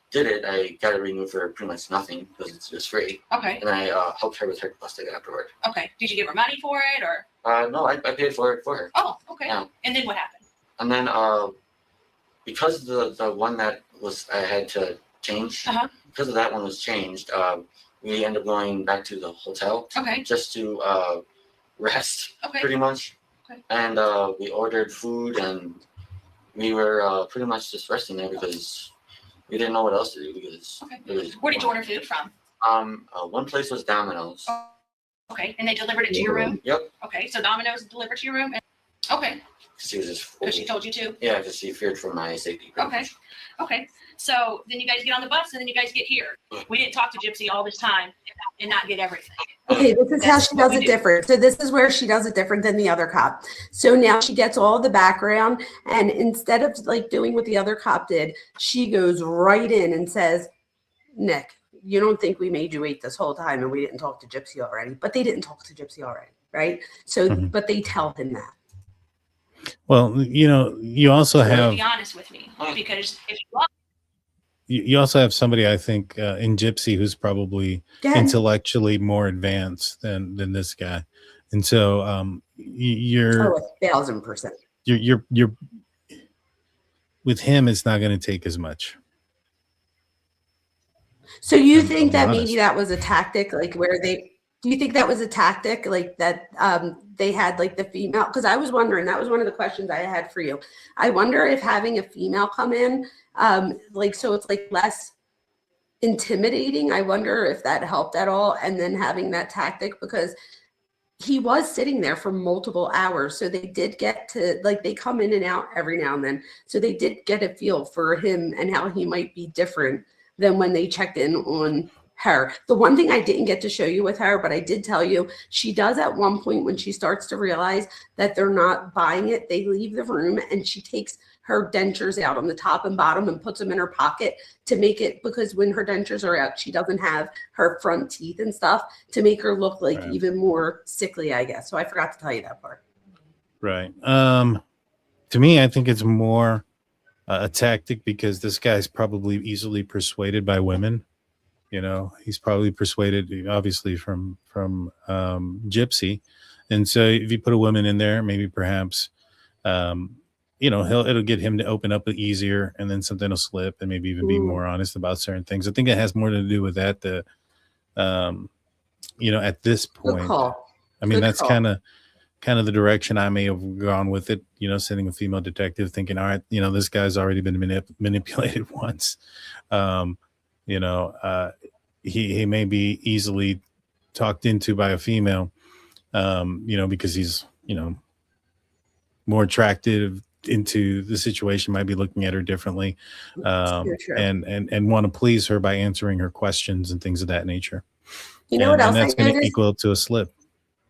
S12: did it. I got it renewed for pretty much nothing because it's just free.
S13: Okay.
S12: And I helped her with her bus ticket afterward.
S13: Okay. Did you give her money for it, or?
S12: No, I paid for it for her.
S13: Oh, okay.
S12: Yeah.
S13: And then what happened?
S12: And then because the one that I had to change, because of that one was changed, we ended up going back to the hotel.
S13: Okay.
S12: Just to rest. Okay. Pretty much.
S13: Okay.
S12: And we ordered food, and we were pretty much just resting there because we didn't know what else to do. Because
S13: Where did you order food from?
S12: One place was Domino's.
S13: Okay, and they delivered it to your room?
S12: Yep.
S13: Okay, so Domino's delivered to your room? Okay.
S12: She was just.
S13: Because she told you to?
S12: Yeah, because she feared for my safety.
S13: Okay. Okay. So then you guys get on the bus, and then you guys get here. We didn't talk to Gypsy all this time and not get everything.
S7: Okay, this is how she does it different. So this is where she does it different than the other cop. So now she gets all the background, and instead of like doing what the other cop did, she goes right in and says, Nick, you don't think we made you wait this whole time and we didn't talk to Gypsy already? But they didn't talk to Gypsy already, right? So, but they tell him that.
S8: Well, you also have.
S13: Be honest with me, because if you are.
S8: You also have somebody, I think, in Gypsy who's probably intellectually more advanced than this guy, and so you're
S7: 1,000%.
S8: You're with him. It's not going to take as much.
S7: So you think that maybe that was a tactic, like where they? Do you think that was a tactic, like that they had like the female? Because I was wondering, that was one of the questions I had for you. I wonder if having a female come in, so it's like less intimidating. I wonder if that helped at all. And then having that tactic, because he was sitting there for multiple hours. So they did get to, like, they come in and out every now and then. So they did get a feel for him and how he might be different than when they checked in on her. The one thing I didn't get to show you with her, but I did tell you, she does at one point when she starts to realize that they're not buying it, they leave the room and she takes her dentures out on the top and bottom and puts them in her pocket to make it, because when her dentures are out, she doesn't have her front teeth and stuff, to make her look like even more sickly, I guess. So I forgot to tell you that part.
S8: Right. To me, I think it's more a tactic because this guy's probably easily persuaded by women. You know, he's probably persuaded, obviously, from Gypsy, and so if you put a woman in there, maybe perhaps, you know, it'll get him to open up easier, and then something will slip, and maybe even be more honest about certain things. I think it has more to do with that. You know, at this
S7: Good
S8: point,
S7: call.
S8: I mean,
S7: Good
S8: that's
S7: call.
S8: kind of the direction I may have gone with it. You know, sending a female detective, thinking, all right, you know, this guy's already been manipulated once. You know, he may be easily talked into by a female, you know, because he's, you know, more attractive into the situation, might be looking at her differently, and want to please her by answering her questions and things of that nature.
S7: You know what else
S8: and that's
S7: I
S8: going to
S7: noticed?
S8: equal to a slip.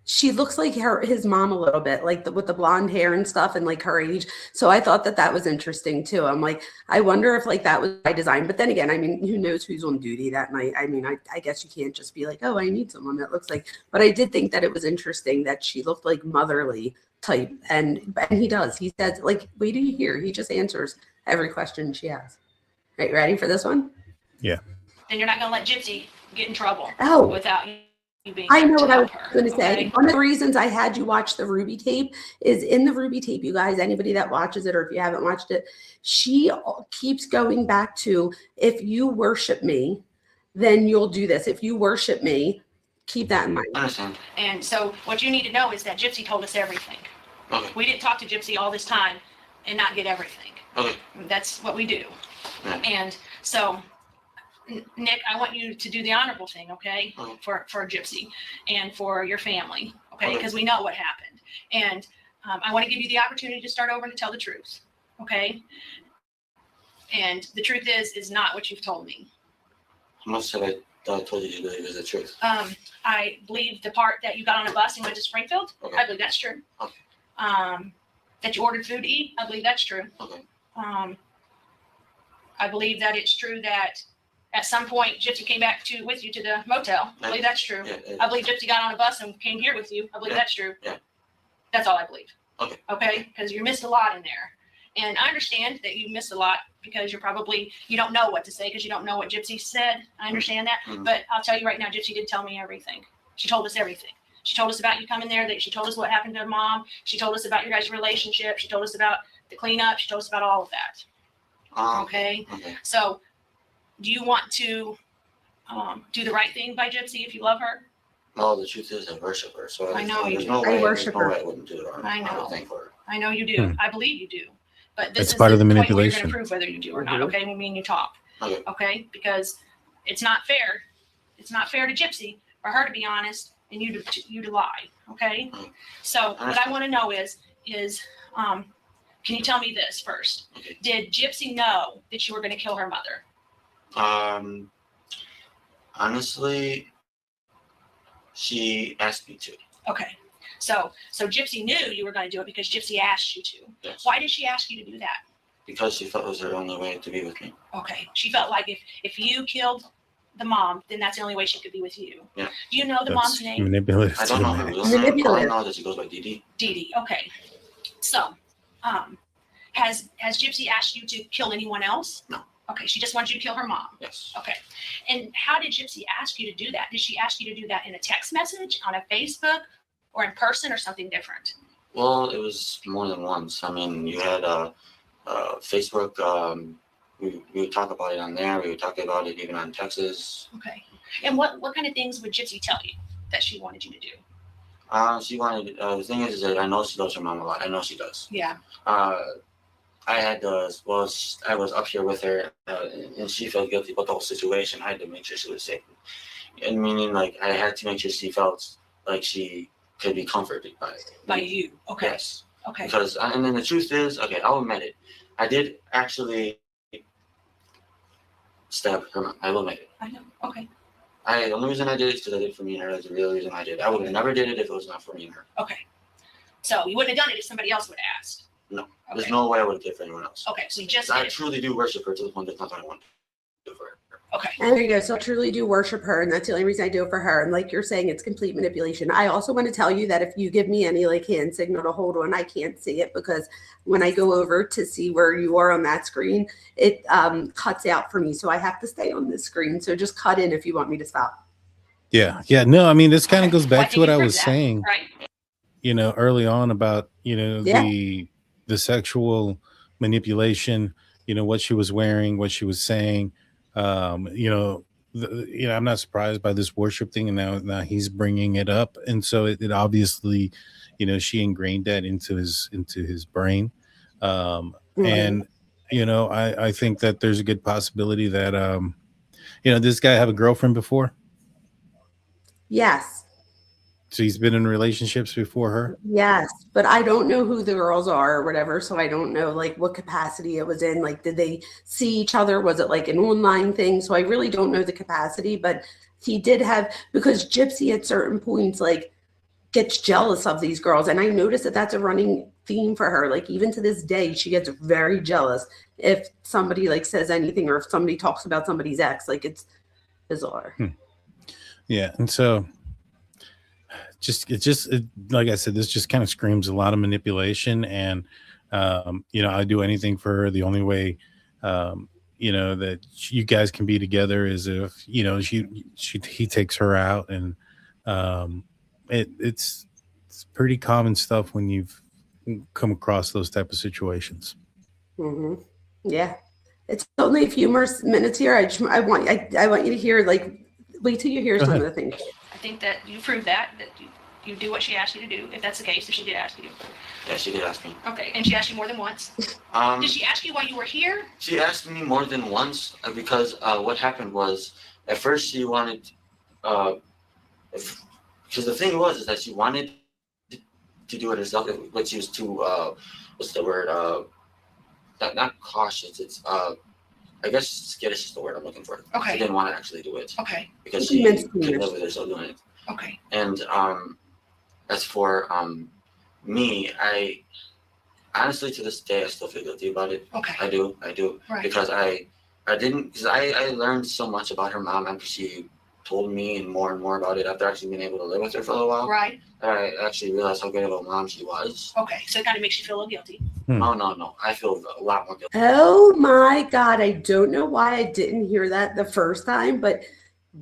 S7: She looks like his mom a little bit, like with the blonde hair and stuff, and like her age. So I thought that was interesting too. I'm like, I wonder if like that was by design. But then again, I mean, who knows who's on duty that night? I mean, I guess you can't just be like, oh, I need someone that looks like. But I did think that it was interesting that she looked like motherly type, and he does. He says, like, wait till you hear. He just answers every question she has. Right, ready for this one?
S8: Yeah.
S13: Then you're not gonna let Gypsy get in trouble.
S7: Oh.
S13: Without you being.
S7: I know what I was
S13: her,
S7: going to say.
S13: okay?
S7: One of the reasons I had you watch the Ruby tape is in the Ruby tape, you guys, anybody that watches it, or if you haven't watched it, she keeps going back to, if you worship me, then you'll do this. If you worship me, keep that in mind.
S12: Understand.
S13: And so what you need to know is that Gypsy told us everything.
S12: Okay.
S13: We didn't talk to Gypsy all this time and not get everything.
S12: Okay.
S13: That's what we do.
S12: Yeah.
S13: And so, Nick, I want you to do the honorable thing, okay? For Gypsy and for your family, okay? Because we know what happened. And I want to give you the opportunity to start over and to tell the truth, okay? And the truth is not what you've told me.
S12: How much have I told you to believe is the truth?
S13: I believe the part that you got on a bus and went to Springfield.
S12: Okay.
S13: I believe that's true.
S12: Okay.
S13: That you ordered food to eat. I believe that's true.
S12: Okay.
S13: I believe that it's true that at some point Gypsy came back with you to the motel. I believe that's true.
S12: Yeah.
S13: I believe Gypsy got on a bus and came here with you. I believe that's true.
S12: Yeah.
S13: That's all I believe.
S12: Okay.
S13: Okay? Because you missed a lot in there. And I understand that you missed a lot because you don't know what to say because you don't know what Gypsy said. I understand that.
S12: Mm-hmm.
S13: But I'll tell you right now, Gypsy did tell me everything. She told us everything. She told us about you coming there. She told us what happened to Mom. She told us about your guys' relationship. She told us about the cleanup. She told us about all of that. Okay? So do you want to do the right thing by Gypsy if you love her?
S12: Well, the truth is I worship her. So
S13: I know you do.
S7: I worship her.
S12: I wouldn't do it.
S13: I know.
S12: Thank her.
S13: I know you do. I believe you do. But this
S8: It's
S13: is
S8: part of the
S13: point where
S8: manipulation.
S13: you're going to prove whether you do or not. Okay, when me and you talk.
S12: Okay.
S13: Okay, because it's not fair. It's not fair to Gypsy for her to be honest and you to lie. Okay. So what I want to know is can you tell me this first?
S12: Okay.
S13: Did Gypsy know that you were going to kill her mother?
S12: Honestly, she asked me to.
S13: Okay. So Gypsy knew you were going to do it because Gypsy asked you to.
S12: Yes.
S13: Why did she ask you to do that?
S12: Because she felt it was her only way to be with me.
S13: Okay. She felt like if you killed the mom, then that's the only way she could be with you.
S12: Yeah.
S13: Do you know the mom's name?
S8: Manipulative.
S12: I don't know her real name. All I know is that she goes by Dee Dee.
S13: Dee Dee. Okay. So, has Gypsy asked you to kill anyone else?
S12: No.
S13: Okay. She just wants you to kill her mom.
S12: Yes.
S13: Okay. And how did Gypsy ask you to do that? Did she ask you to do that in a text message, on a Facebook, or in person, or something different?
S12: Well, it was more than once. I mean, you had Facebook. We would talk about it on there. We would talk about it even on Texas.
S13: Okay. And what kind of things would Gypsy tell you that she wanted you to do?
S12: She wanted. The thing is that I know she loves her mom a lot. I know she does.
S13: Yeah.
S12: I had I was up here with her, and she felt guilty about the whole situation. I had to make sure she was safe, and meaning like I had to make sure she felt like she could be comforted
S13: by you. Okay.
S12: Yes.
S13: Okay.
S12: Because and then the truth is, okay, I'll admit it. I did actually stab her mom. I will admit it.
S13: I know. Okay.
S12: The only reason I did it is because I did it for me and her. That's the real reason I did it. I would have never did it if it was not for me and her.
S13: Okay. So you wouldn't have done it if somebody else would have asked.
S12: No.
S13: Okay.
S12: There's no way I would have did it for anyone else.
S13: Okay. So you just
S12: I
S13: did it.
S12: truly do worship her to the point that's not what I want to do for her.
S13: Okay.
S7: And there you go. So I truly do worship her, and that's the only reason I do it for her. And like you're saying, it's complete manipulation. I also want to tell you that if you give me any like hand signal to hold on, I can't see it because when I go over to see where you are on that screen, it cuts out for me. So I have to stay on this screen. So just cut in if you want me to stop.
S8: Yeah. No, I mean, this kind of goes back to what I was saying,
S13: Right.
S8: Early on about,
S7: Yeah.
S8: the sexual manipulation, what she was wearing, what she was saying. I'm not surprised by this worship thing, and now he's bringing it up, and so it obviously, she ingrained that into his brain, and I think that there's a good possibility that this guy have a girlfriend before,
S7: Yes.
S8: so he's been in relationships before her.
S7: Yes, but I don't know who the girls are or whatever, so I don't know like what capacity it was in. Like, did they see each other? Was it like an online thing? So I really don't know the capacity, but he did have, because Gypsy at certain points like gets jealous of these girls, and I noticed that that's a running theme for her. Like even to this day, she gets very jealous if somebody like says anything or if somebody talks about somebody's ex. Like it's bizarre.
S8: Yeah, and so. Like I said, this just kind of screams a lot of manipulation, and I do anything for her. The only way that you guys can be together is if he takes her out, and it's pretty common stuff when you've come across those type of situations.
S7: Mm-hmm. Yeah, it's only a few more minutes here. I want you to hear, like, wait till you hear some of the things.
S13: I think that you proved that you do what she asked you to do, if that's the case, if she did ask you.
S12: Yeah, she did ask me.
S13: Okay, and she asked you more than once? Did she ask you while you were here?
S12: She asked me more than once because what happened was, at first she wanted, because the thing was is that she wanted to do it herself, but she was too, what's the word, not cautious, it's, I guess skittish is the word I'm looking for.
S13: Okay.
S12: She didn't want to actually do it.
S13: Okay.
S12: Because she couldn't live with herself doing it.
S13: Okay.
S12: And as for me, I honestly to this day I still feel guilty about it.
S13: Okay.
S12: I do.
S13: Right.
S12: Because I learned so much about her mom after she told me and more about it after actually being able to live with her for a little while.
S13: Right.
S12: I actually realized how good of a mom she was.
S13: Okay, so it kind of makes you feel a little guilty.
S12: Oh no, I feel a lot more guilty.
S7: Oh my God, I don't know why I didn't hear that the first time, but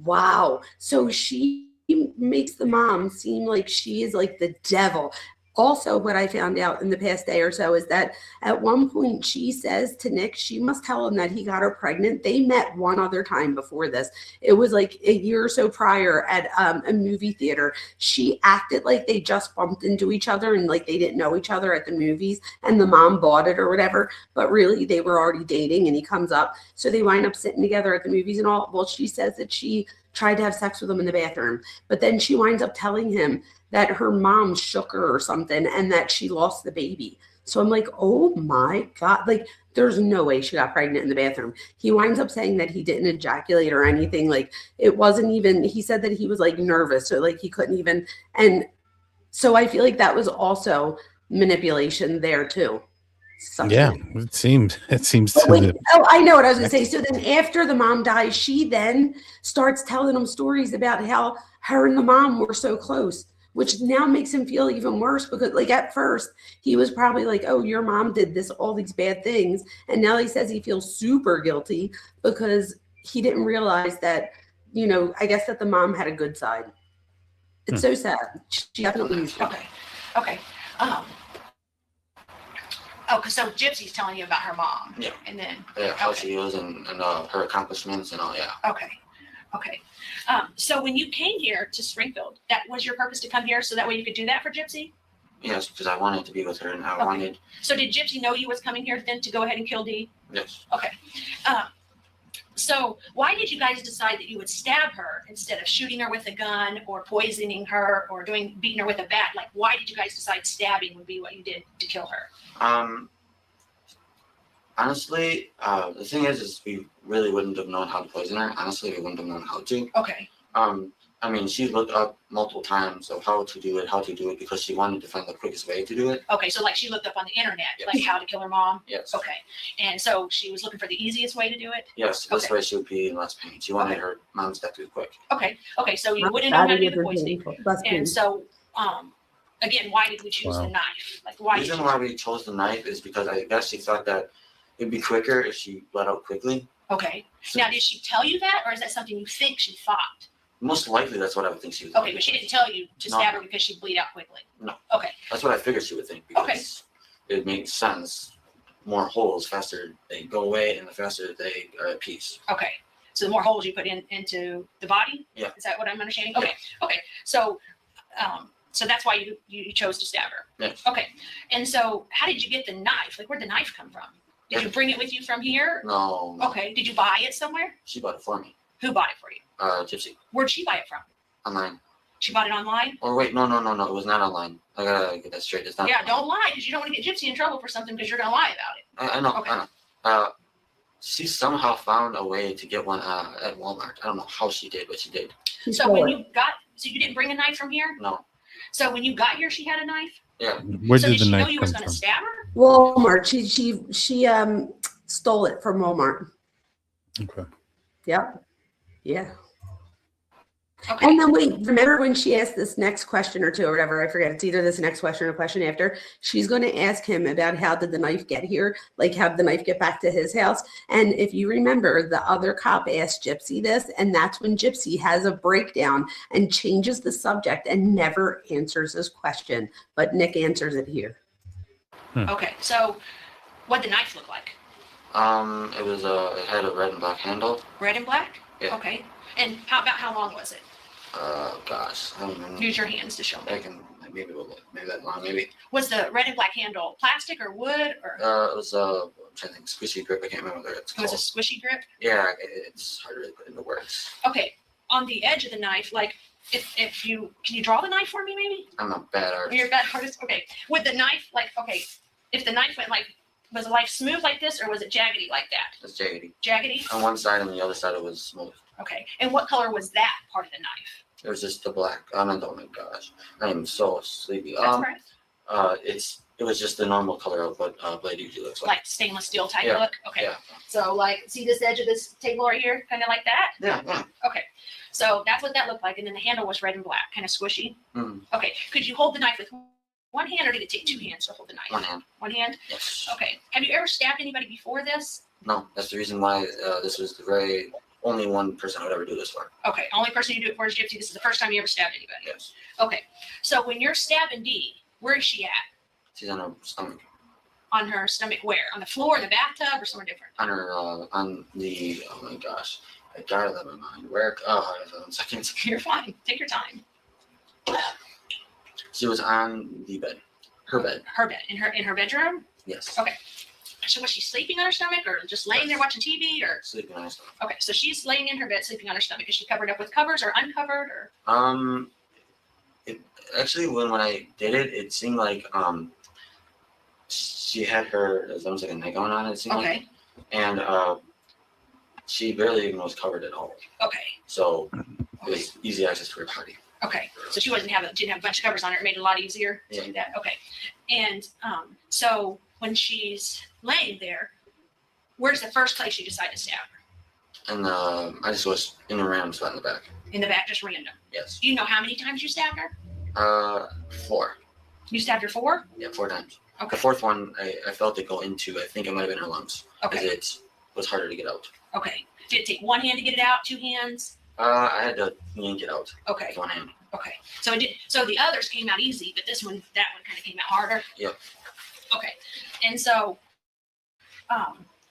S7: wow. So she makes the mom seem like she is like the devil. Also, what I found out in the past day or so is that at one point she says to Nick, she must tell him that he got her pregnant. They met one other time before this. It was like a year or so prior at a movie theater. She acted like they just bumped into each other and like they didn't know each other at the movies, and the mom bought it or whatever. But really, they were already dating, and he comes up. So they wind up sitting together at the movies and all. Well, she says that she tried to have sex with him in the bathroom, but then she winds up telling him that her mom shook her or something and that she lost the baby. So I'm like, oh my God, like there's no way she got pregnant in the bathroom. He winds up saying that he didn't ejaculate or anything. Like it wasn't even, he said that he was like nervous, so like he couldn't even. And so I feel like that was also manipulation there too. Something.
S8: Yeah, it seems to.
S7: Oh, I know what I was gonna say. So then after the mom dies, she then starts telling him stories about how her and the mom were so close, which now makes him feel even worse because like at first he was probably like, oh, your mom did this, all these bad things. And now he says he feels super guilty because he didn't realize that, I guess that the mom had a good side. It's so sad. She definitely used it.
S13: Okay. So Gypsy's telling you about her mom.
S12: Yeah.
S13: And then.
S12: Yeah, how she is and her accomplishments and all, yeah.
S13: Okay. So when you came here to Springfield, that was your purpose to come here so that way you could do that for Gypsy?
S12: Yes, because I wanted to be with her and I wanted.
S13: So did Gypsy know you was coming here then to go ahead and kill Dee?
S12: Yes.
S13: Okay. So why did you guys decide that you would stab her instead of shooting her with a gun or poisoning her or beating her with a bat? Like, why did you guys decide stabbing would be what you did to kill her?
S12: Honestly, the thing is we really wouldn't have known how to poison her. Honestly, we wouldn't have known how to.
S13: Okay.
S12: I I mean, she looked up multiple times of how to do it because she wanted to find the quickest way to do it.
S13: Okay, so like she looked up on the internet,
S12: Yes.
S13: like how to kill her mom?
S12: Yes.
S13: Okay, and so she was looking for the easiest way to do it?
S12: Yes, this
S13: Okay.
S12: way she would be in less pain. She wanted her mom's death to be quick.
S13: Okay, so you
S7: Not
S13: wouldn't know how to
S7: bad,
S13: do
S7: it
S13: the
S7: was
S13: poisoning.
S7: painful, less
S13: And
S7: pain.
S13: so, again, why did we choose the
S8: Wow.
S13: knife? Like,
S12: The
S13: why did
S12: reason
S13: you?
S12: why we chose the knife is because I guess she thought that it'd be quicker if she bled out quickly.
S13: Okay, now did she tell you that, or is that something you think she thought?
S12: Most likely, that's what I would think she would.
S13: Okay, but she didn't tell you to
S12: No.
S13: stab her because she'd bleed out quickly.
S12: No.
S13: Okay,
S12: That's what I figured she would think because it makes sense. More holes, faster they go away, and the faster they are at peace.
S13: okay. So the more holes you put into the body?
S12: Yeah.
S13: Is that what I'm understanding? Okay, okay. So, so that's why you chose to stab her.
S12: Yes.
S13: Okay, and so how did you get the knife? Like, where'd the knife come from? Did you bring it with you from here?
S12: No.
S13: Okay, did you buy it somewhere?
S12: She bought it for me.
S13: Who bought it for you?
S12: Gypsy.
S13: Where'd she buy it from?
S12: Online.
S13: She bought it online?
S12: Or wait, no. It was not online. I gotta get that straight. It's not.
S13: Yeah, don't lie, because you don't want to get Gypsy in trouble for something because you're gonna lie about it.
S12: I know.
S13: Okay.
S12: I know. She somehow found a way to get one at Walmart. I don't know how she did, but she did.
S13: So when you didn't bring a knife from here?
S12: No.
S13: So when you got here, she had a knife?
S12: Yeah.
S8: Where
S13: So
S8: did
S13: did
S8: the
S13: she know
S8: knife
S13: you
S8: come
S13: was gonna
S8: from?
S13: stab her?
S7: Walmart. She stole it from Walmart.
S8: Okay.
S7: Yep. Yeah.
S13: Okay.
S7: And then wait, remember when she asked this next question or two or whatever, I forget, it's either this next question or question after, she's going to ask him about how did the knife get here? Like how did the knife get back to his house? And if you remember, the other cop asked Gypsy this, and that's when Gypsy has a breakdown and changes the subject and never answers his question. But Nick answers it here.
S13: Okay, so what did the knife look like?
S12: It had a red and black handle.
S13: Red and black?
S12: Yeah.
S13: Okay. And how long was it?
S12: Gosh, I don't even know.
S13: Use your hands to show me.
S12: I can maybe that long, maybe.
S13: Was the red and black handle plastic or wood or?
S12: It was I'm trying to think, squishy grip. I can't remember what it's
S13: It was
S12: called.
S13: a squishy grip?
S12: Yeah, it's hard to really put into words.
S13: Okay, on the edge of the knife, like if you, can you draw the knife for me maybe?
S12: I'm a bad artist.
S13: You're a bad artist? Okay. Would the knife, like, okay, if the knife went like, was the knife smooth like this or was it jaggedy like that?
S12: It's jaggedy.
S13: Jaggedy?
S12: On one side and the other side it was smooth.
S13: Okay. And what color was that part of the knife?
S12: It was just the black. Oh my gosh, I am so sleepy.
S13: That's right.
S12: It was just the normal color of what blade usually looks like.
S13: Like stainless steel type
S12: Yeah,
S13: look? Okay.
S12: yeah.
S13: So like, see this edge of this table right here? Kind of like that?
S12: Yeah.
S13: Okay. So that's what that looked like. And then the handle was red and black, kind of squishy.
S12: Mm.
S13: Okay. Could you hold the knife with one hand or did it take two hands to hold the knife?
S12: One hand.
S13: One hand?
S12: Yes.
S13: Okay. Have you ever stabbed anybody before this?
S12: No, that's the reason why this was the very only one person I would ever do this for.
S13: Okay. Only person you do it for is Gypsy. This is the first time you ever stabbed anybody.
S12: Yes.
S13: Okay. So when you're stabbing Dee, where is she at?
S12: She's on her stomach.
S13: On her stomach where? On the floor, the bathtub, or somewhere different?
S12: On her on the oh my gosh, I gotta let my mind work. Oh, hold on 1 second.
S13: You're fine. Take your time.
S12: She was on the bed. Her bed.
S13: Her bed. In her bedroom?
S12: Yes.
S13: Okay. So was she sleeping on her stomach or just laying there watching TV or?
S12: Sleeping on her stomach.
S13: Okay, so she's laying in her bed sleeping on her stomach. Is she covered up with covers or uncovered or?
S12: It actually when I did it, it seemed like she had her almost like a nightgown on. It seemed like, and she barely even was covered at all.
S13: Okay.
S12: So it was easy access to her body.
S13: Okay, so she didn't have a bunch of covers on her. It made it a lot easier to do that. Okay, and so when she's laying there, where's the first place you decide to stab her?
S12: And I just was in a random spot in the back.
S13: In the back, just random.
S12: Yes.
S13: Do you know how many times you stabbed her?
S12: 4.
S13: You stabbed her 4?
S12: Yeah, 4 times.
S13: Okay.
S12: The 4th one, I felt it go into. I think it might have been her lungs.
S13: Okay.
S12: Because it was harder to get out.
S13: Okay. Did it take one hand to get it out? 2 hands?
S12: I had to yank it out.
S13: Okay.
S12: With one hand.
S13: Okay. So it did. So the others came out easy, but that one kind of came out harder.
S12: Yep.
S13: Okay. And so,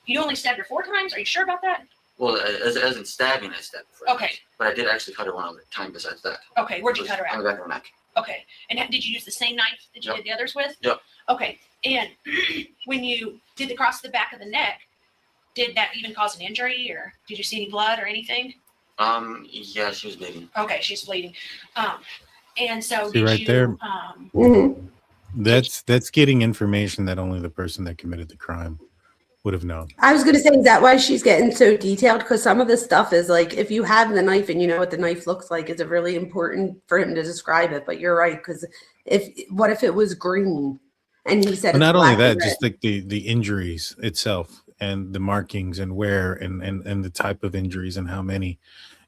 S13: you only stabbed her 4 times. Are you sure about that?
S12: Well, as in stabbing, I stabbed her.
S13: Okay.
S12: But I did actually cut her one other time besides that.
S13: Okay. Where'd you cut her
S12: On
S13: out?
S12: the back of her neck.
S13: Okay. And did you use the same knife that you
S12: Yep.
S13: did the others with?
S12: Yep.
S13: Okay. And when you did the cross the back of the neck, did that even cause an injury, or did you see any blood or anything?
S12: Yeah, she was bleeding.
S13: Okay, she's bleeding. And so
S8: See
S13: did
S8: right
S13: you?
S8: there? That's getting information that only the person that committed the crime would have known.
S7: I was going to say, is that why she's getting so detailed? Because some of this stuff is like, if you have the knife and you know what the knife looks like, is it really important for him to describe it? But you're right, because what if it was green and he said,
S8: But not
S7: it's
S8: only
S7: black and
S8: that, just
S7: red?
S8: like the injuries itself and the markings and where and the type of injuries and how many,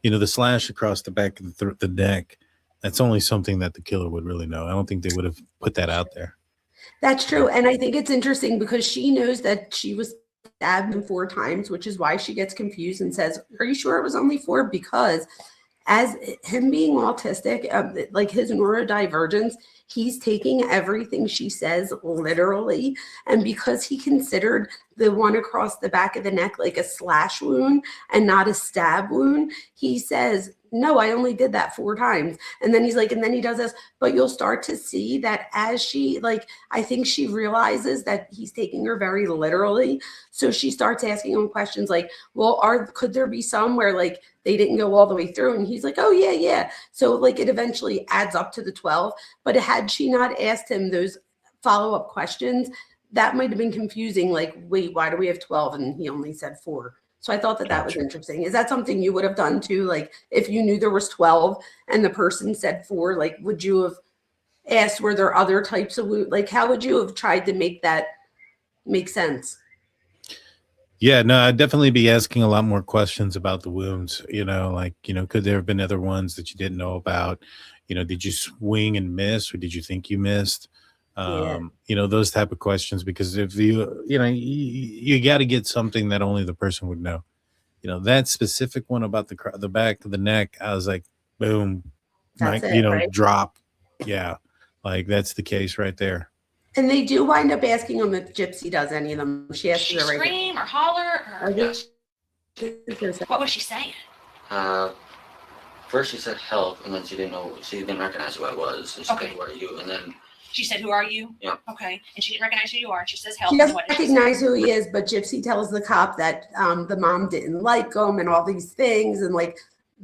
S8: the slash across the back of the neck. That's only something that the killer would really know. I don't think they would have put that out there.
S7: That's true. And I think it's interesting because she knows that she was stabbed him 4 times, which is why she gets confused and says, are you sure it was only 4? Because as him being autistic, like his neurodivergence, he's taking everything she says literally. And because he considered the one across the back of the neck like a slash wound and not a stab wound, he says, no, I only did that 4 times. And then he's like, and then he does this, but you'll start to see that as she, like, I think she realizes that he's taking her very literally. So she starts asking him questions like, well, could there be some where like they didn't go all the way through? And he's like, oh yeah, yeah. So like it eventually adds up to the 12. But had she not asked him those follow-up questions, that might have been confusing. Like, wait, why do we have 12? And he only said 4. So I thought that was interesting. Is that something you would have done too? Like if you knew there was 12 and the person said 4, like would you have asked, were there other types of wound? Like how would you have tried to make that make sense?
S8: Yeah, no, I'd definitely be asking a lot more questions about the wounds, could there have been other ones that you didn't know about? Did you swing and miss, or did you think you missed? Those type of questions, because if you got to get something that only the person would know. That specific one about the back of the neck, I was like, boom,
S7: That's it, right?
S8: drop. Yeah, like that's the case right there.
S7: And they do wind up asking him if Gypsy does any of them. She asks
S13: She
S7: her right.
S13: scream or holler or what was she saying?
S12: First she said help, and then she didn't recognize who I was. And she said, who are you? And then
S13: She said, who are you?
S12: Yeah.
S13: Okay. And she didn't recognize who you are. And she says help.
S7: She
S13: And
S7: doesn't
S13: what did she
S7: recognize who he is, but Gypsy tells the cop that the mom didn't like him and all these things. And like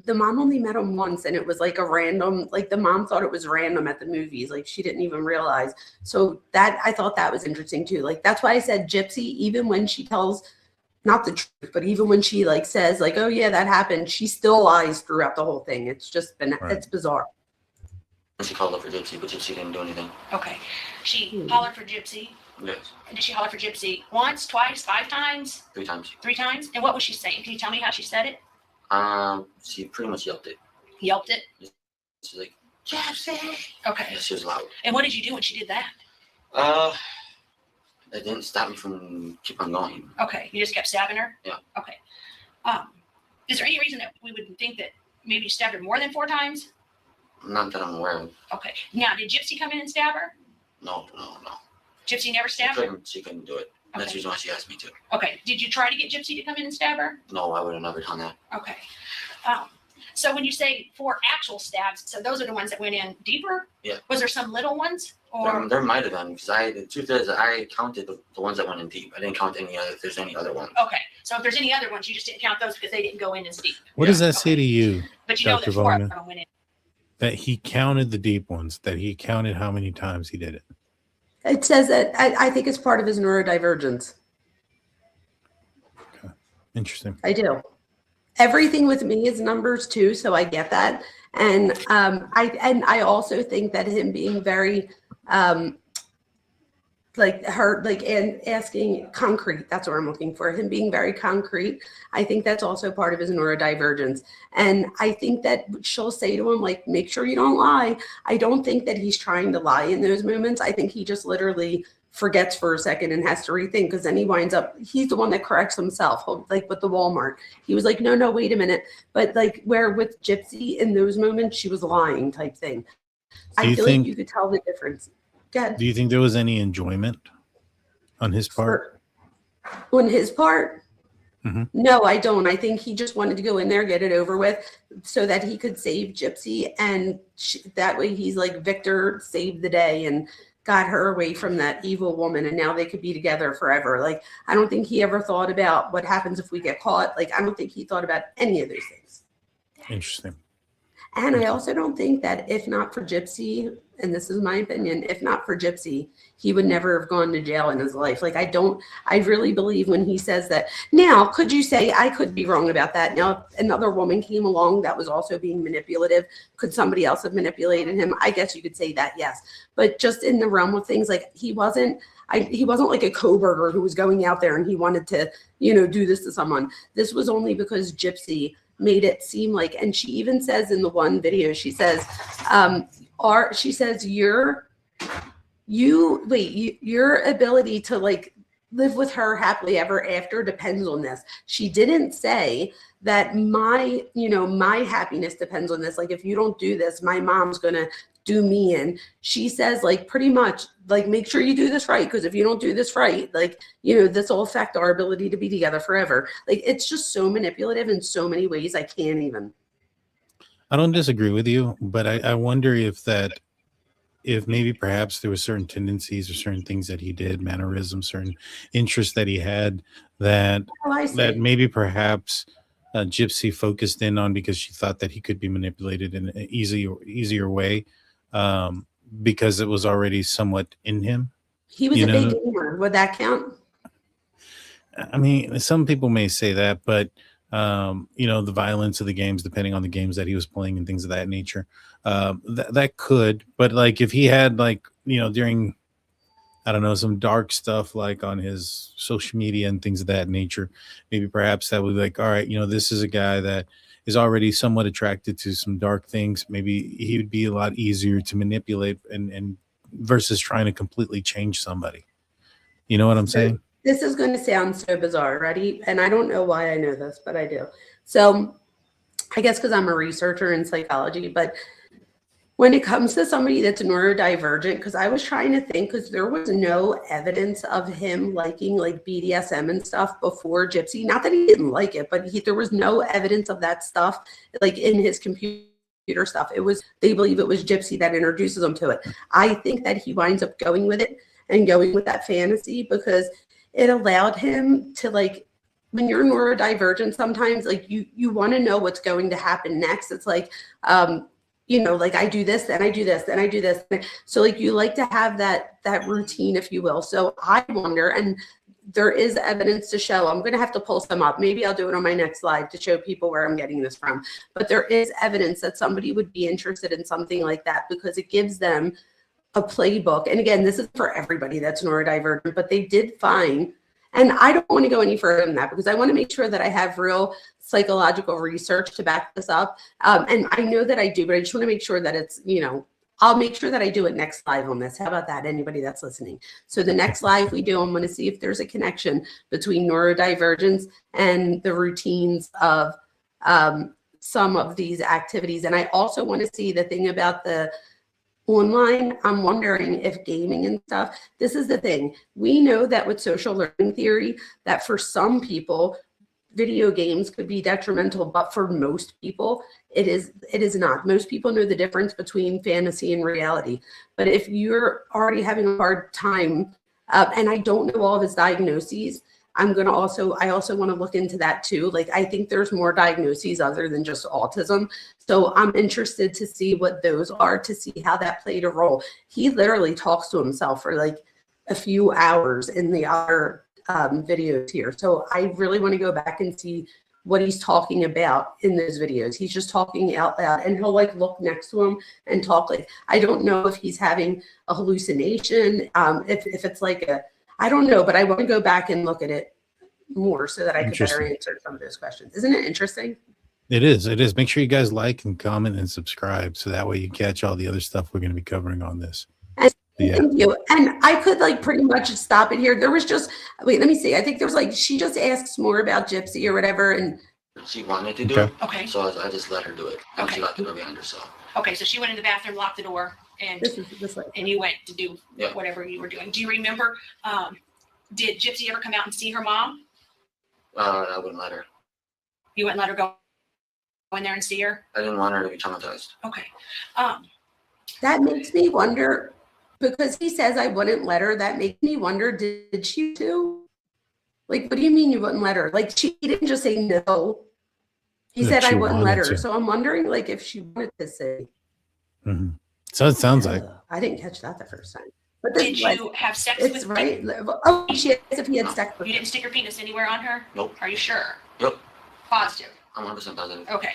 S7: the mom only met him once, and it was like a random, like the mom thought it was random at the movies. Like she didn't even realize. So that, I thought that was interesting too. Like that's why I said Gypsy, even when she tells not the truth, but even when she like says like, oh yeah, that happened, she still lies throughout the whole thing. It's just been, it's bizarre.
S12: she called up for Gypsy, but Gypsy didn't do anything.
S13: Okay. She hollered for Gypsy.
S12: Yes.
S13: And did she holler for Gypsy once, twice, 5 times?
S12: 3 times.
S13: 3 times? And what was she saying? Can you tell me how she said it?
S12: She pretty much yelped it.
S13: Yelped it?
S12: She's like, Gypsy.
S13: Okay.
S12: Yeah, she was loud.
S13: And what did you do when she did that?
S12: It didn't stop me from keep on going.
S13: Okay. You just kept stabbing her?
S12: Yeah.
S13: Okay. Is there any reason that we would think that maybe you stabbed her more than 4 times?
S12: Not that I'm aware of.
S13: Okay. Now, did Gypsy come in and stab her?
S12: No.
S13: Gypsy never stabbed her?
S12: She couldn't do it. That's the reason why she asked me to.
S13: Okay. Did you try to get Gypsy to come in and stab her?
S12: No, I would have never done that.
S13: Okay. So when you say 4 actual stabs, so those are the ones that went in deeper?
S12: Yeah.
S13: Was there some little ones? Or
S12: There might have been, because the truth is I counted the ones that went in deep. I didn't count any other, if there's any other ones.
S13: okay. So if there's any other ones, you just didn't count those because they didn't go in as deep.
S8: What does that say to you,
S13: But you know
S8: Dr.
S13: that 4 of
S8: Vona?
S13: them went in.
S8: That he counted the deep ones, that he counted how many times he did it?
S7: It says that I think it's part of his neurodivergence.
S8: Okay. Interesting.
S7: I do. Everything with me is numbers too, so I get that. And I also think that him being very and asking concrete, that's what I'm looking for. Him being very concrete, I think that's also part of his neurodivergence. And I think that she'll say to him, like, make sure you don't lie. I don't think that he's trying to lie in those moments. I think he just literally forgets for a second and has to rethink, because then he winds up, he's the one that corrects himself, like with the Walmart. He was like, no, wait a minute. But like where with Gypsy in those moments, she was lying type thing. I feel like you could tell the difference. Go ahead.
S8: Do you think there was any enjoyment on his part?
S7: On his part?
S8: Mm-hmm.
S7: No, I don't. I think he just wanted to go in there, get it over with so that he could save Gypsy. And that way he's like, Victor saved the day and got her away from that evil woman. And now they could be together forever. Like, I don't think he ever thought about what happens if we get caught. Like, I don't think he thought about any of those things.
S8: Interesting.
S7: And I also don't think that if not for Gypsy, and this is my opinion, if not for Gypsy, he would never have gone to jail in his life. Like, I really believe when he says that. Now, could you say, I could be wrong about that. Now, if another woman came along that was also being manipulative, could somebody else have manipulated him? I guess you could say that, yes. But just in the realm of things, like, he wasn't like a co-burger who was going out there and he wanted to, do this to someone. This was only because Gypsy made it seem like, and she even says in the one video, she says, your ability to like live with her happily ever after depends on this. She didn't say that my happiness depends on this. Like, if you don't do this, my mom's gonna do me in. She says, like, pretty much, like, make sure you do this right, because if you don't do this right, like, this will affect our ability to be together forever. Like, it's just so manipulative in so many ways. I can't even.
S8: I don't disagree with you, but I wonder if maybe perhaps there were certain tendencies or certain things that he did, mannerisms, certain interests that he had that maybe perhaps Gypsy focused in on because she thought that he could be manipulated in an easier way, because it was already somewhat in him.
S7: He was a big gamer. Would that count?
S8: I mean, some people may say that, but the violence of the games, depending on the games that he was playing and things of that nature, that could. But like, if he had during, I don't know, some dark stuff like on his social media and things of that nature, maybe perhaps that would be like, all right, this is a guy that is already somewhat attracted to some dark things. Maybe he would be a lot easier to manipulate and versus trying to completely change somebody. You know what I'm saying?
S7: This is going to sound so bizarre, ready? And I don't know why I know this, but I do. So I guess because I'm a researcher in psychology, but when it comes to somebody that's neurodivergent, because I was trying to think, because there was no evidence of him liking like BDSM and stuff before Gypsy. Not that he didn't like it, but there was no evidence of that stuff like in his computer stuff. They believe it was Gypsy that introduces him to it. I think that he winds up going with it and going with that fantasy because it allowed him to, like, when you're neurodivergent, sometimes like you want to know what's going to happen next. It's like, like I do this, then I do this, then I do this. So like you like to have that routine, if you will. So I wonder, and there is evidence to show, I'm going to have to pull some up. Maybe I'll do it on my next live to show people where I'm getting this from. But there is evidence that somebody would be interested in something like that because it gives them a playbook. And again, this is for everybody that's neurodivergent, but they did find, and I don't want to go any further than that because I want to make sure that I have real psychological research to back this up. And I know that I do, but I just want to make sure that it's, I'll make sure that I do it next live on this. How about that, anybody that's listening? So the next live we do, I'm going to see if there's a connection between neurodivergence and the routines of some of these activities. And I also want to see the thing about the online. I'm wondering if gaming and stuff, this is the thing. We know that with social learning theory, that for some people, video games could be detrimental, but for most people, it is not. Most people know the difference between fantasy and reality. But if you're already having a hard time, and I don't know all of his diagnoses, I also want to look into that too. Like, I think there's more diagnoses other than just autism. So I'm interested to see what those are, to see how that played a role. He literally talks to himself for like a few hours in the other videos here. So I really want to go back and see what he's talking about in those videos. He's just talking out loud, and he'll like look next to him and talk. Like, I don't know if he's having a hallucination, if it's like I don't know, but I want to go back and look at it more so that I can better answer some of those questions. Isn't it interesting?
S8: It is. It is. Make sure you guys like and comment and subscribe so that way you catch all the other stuff we're going to be covering on this.
S7: Thank you. And I could like pretty much stop it here. There was just, wait, let me see. I think there was like, she just asks more about Gypsy or whatever. And
S12: she wanted to do it.
S13: Okay.
S12: So I just let her do it. And she locked the door behind herself.
S13: Okay. So she went in the bathroom, locked the door, and and you went to do whatever you were doing. Do you remember, did Gypsy ever come out and see her mom?
S12: I wouldn't let her.
S13: You wouldn't let her go in there and see her?
S12: I didn't want her to be traumatized.
S13: Okay.
S7: That makes me wonder, because he says I wouldn't let her, that makes me wonder, did she too? Like, what do you mean you wouldn't let her? Like, she didn't just say no. He said I wouldn't let her. So I'm wondering, like, if she wanted to say.
S8: Mm-hmm. So it sounds like.
S7: I didn't catch that the first time. But
S13: Did you have sex with?
S7: Right. Oh, she asked if he had sex with.
S13: You didn't stick your penis anywhere on her?
S12: Nope.
S13: Are you sure?
S12: Yep.
S13: Positive.
S12: I'm 100% positive.
S13: Okay.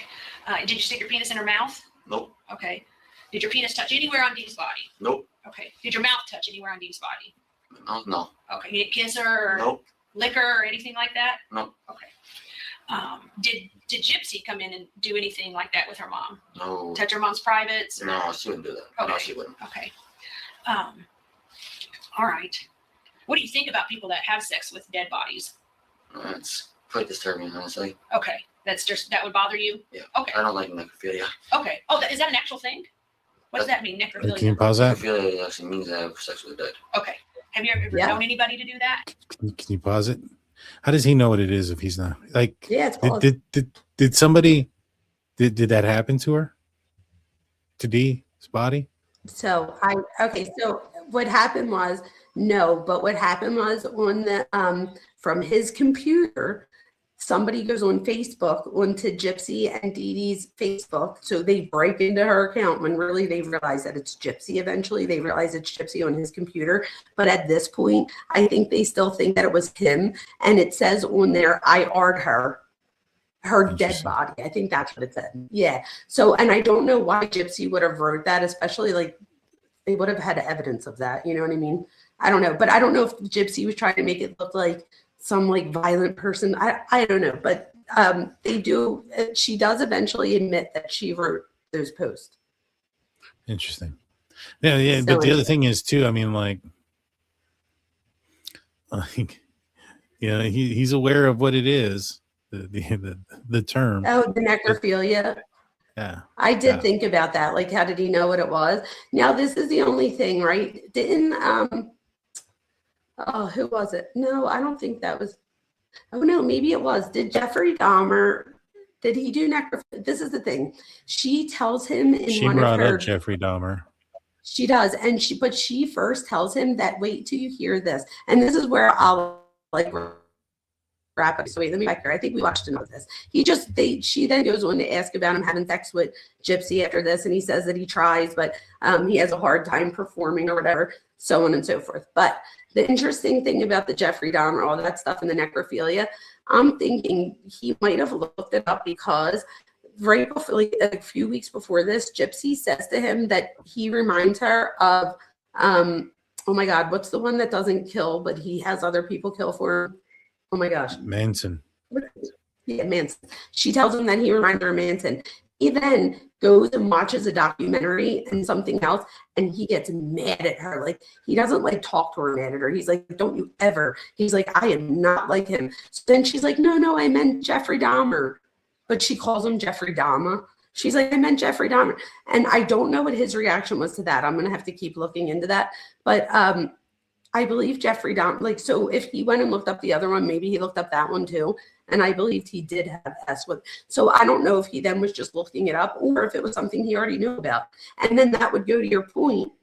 S13: Did you stick your penis in her mouth?
S12: Nope.
S13: Okay. Did your penis touch anywhere on Dee's body?
S12: Nope.
S13: Okay. Did your mouth touch anywhere on Dee's body?
S12: No.
S13: Okay. You didn't kiss her or
S12: nope.
S13: lick her or anything like that?
S12: Nope.
S13: Okay. Did Gypsy come in and do anything like that with her mom?
S12: No.
S13: Touch her mom's privates? Or?
S12: No, she wouldn't do that.
S13: Okay.
S12: No, she wouldn't.
S13: Okay. All right. What do you think about people that have sex with dead bodies?
S12: It's quite disturbing, honestly.
S13: Okay. That would bother you?
S12: Yeah.
S13: Okay.
S12: I don't like necrophilia.
S13: Okay. Oh, is that an actual thing? What does that mean, necrophilia?
S8: Can you pause that?
S12: Necrophilia actually means I have sex with the dead.
S13: Okay. Have you ever known anybody to do that?
S8: Can you pause it? How does he know what it is if he's not like?
S7: Yeah, it's paused.
S8: Did somebody did that happen to her? To Dee's body?
S7: So so what happened was but what happened was on the from his computer, somebody goes on Facebook onto Gypsy and Dee Dee's Facebook. So they break into her account when really they realize that it's Gypsy. Eventually they realize it's Gypsy on his computer. But at this point, I think they still think that it was him. And it says on there, I R'd her dead body. I think that's what it said. Yeah. So, and I don't know why Gypsy would have wrote that, especially like they would have had evidence of that. You know what I mean? I don't know. But I don't know if Gypsy was trying to make it look like some like violent person. I don't know, but she does eventually admit that she wrote those posts.
S8: Interesting. Yeah. But the other thing is too, I mean, like he's aware of what it is, the term.
S7: Oh, the necrophilia.
S8: Yeah.
S7: I did think about that. Like, how did he know what it was? Now, this is the only thing, right? Who was it? No, I don't think that was. Oh, no, maybe it was. Did Jeffrey Dahmer, did he do necrophilia? This is the thing. She tells him
S8: She brought up Jeffrey Dahmer.
S7: She does. But she first tells him that, wait till you hear this. And this is where I'll like wrap up. So wait, let me back here. I think we watched enough of this. She then goes on to ask about him having sex with Gypsy after this. And he says that he tries, but he has a hard time performing or whatever, so on and so forth. But the interesting thing about the Jeffrey Dahmer, all that stuff and the necrophilia, I'm thinking he might have looked it up because right before, like a few weeks before this, Gypsy says to him that he reminds her of, oh my God, what's the one that doesn't kill, but he has other people kill for him? Oh my gosh.
S8: Manson.
S7: Yeah, Manson. She tells him that he reminds her of Manson. He then goes and watches a documentary and something else, and he gets mad at her. Like, he doesn't like talk to her mad at her. He's like, don't you ever. He's like, I am not like him. So then she's like, no, I meant Jeffrey Dahmer. But she calls him Jeffrey Dahmer. She's like, I meant Jeffrey Dahmer. And I don't know what his reaction was to that. I'm going to have to keep looking into that. But I believe Jeffrey Dahmer, like, so if he went and looked up the other one, maybe he looked up that one too. And I believed he did have S with. So I don't know if he then was just looking it up or if it was something he already knew about. And then that would go to your point.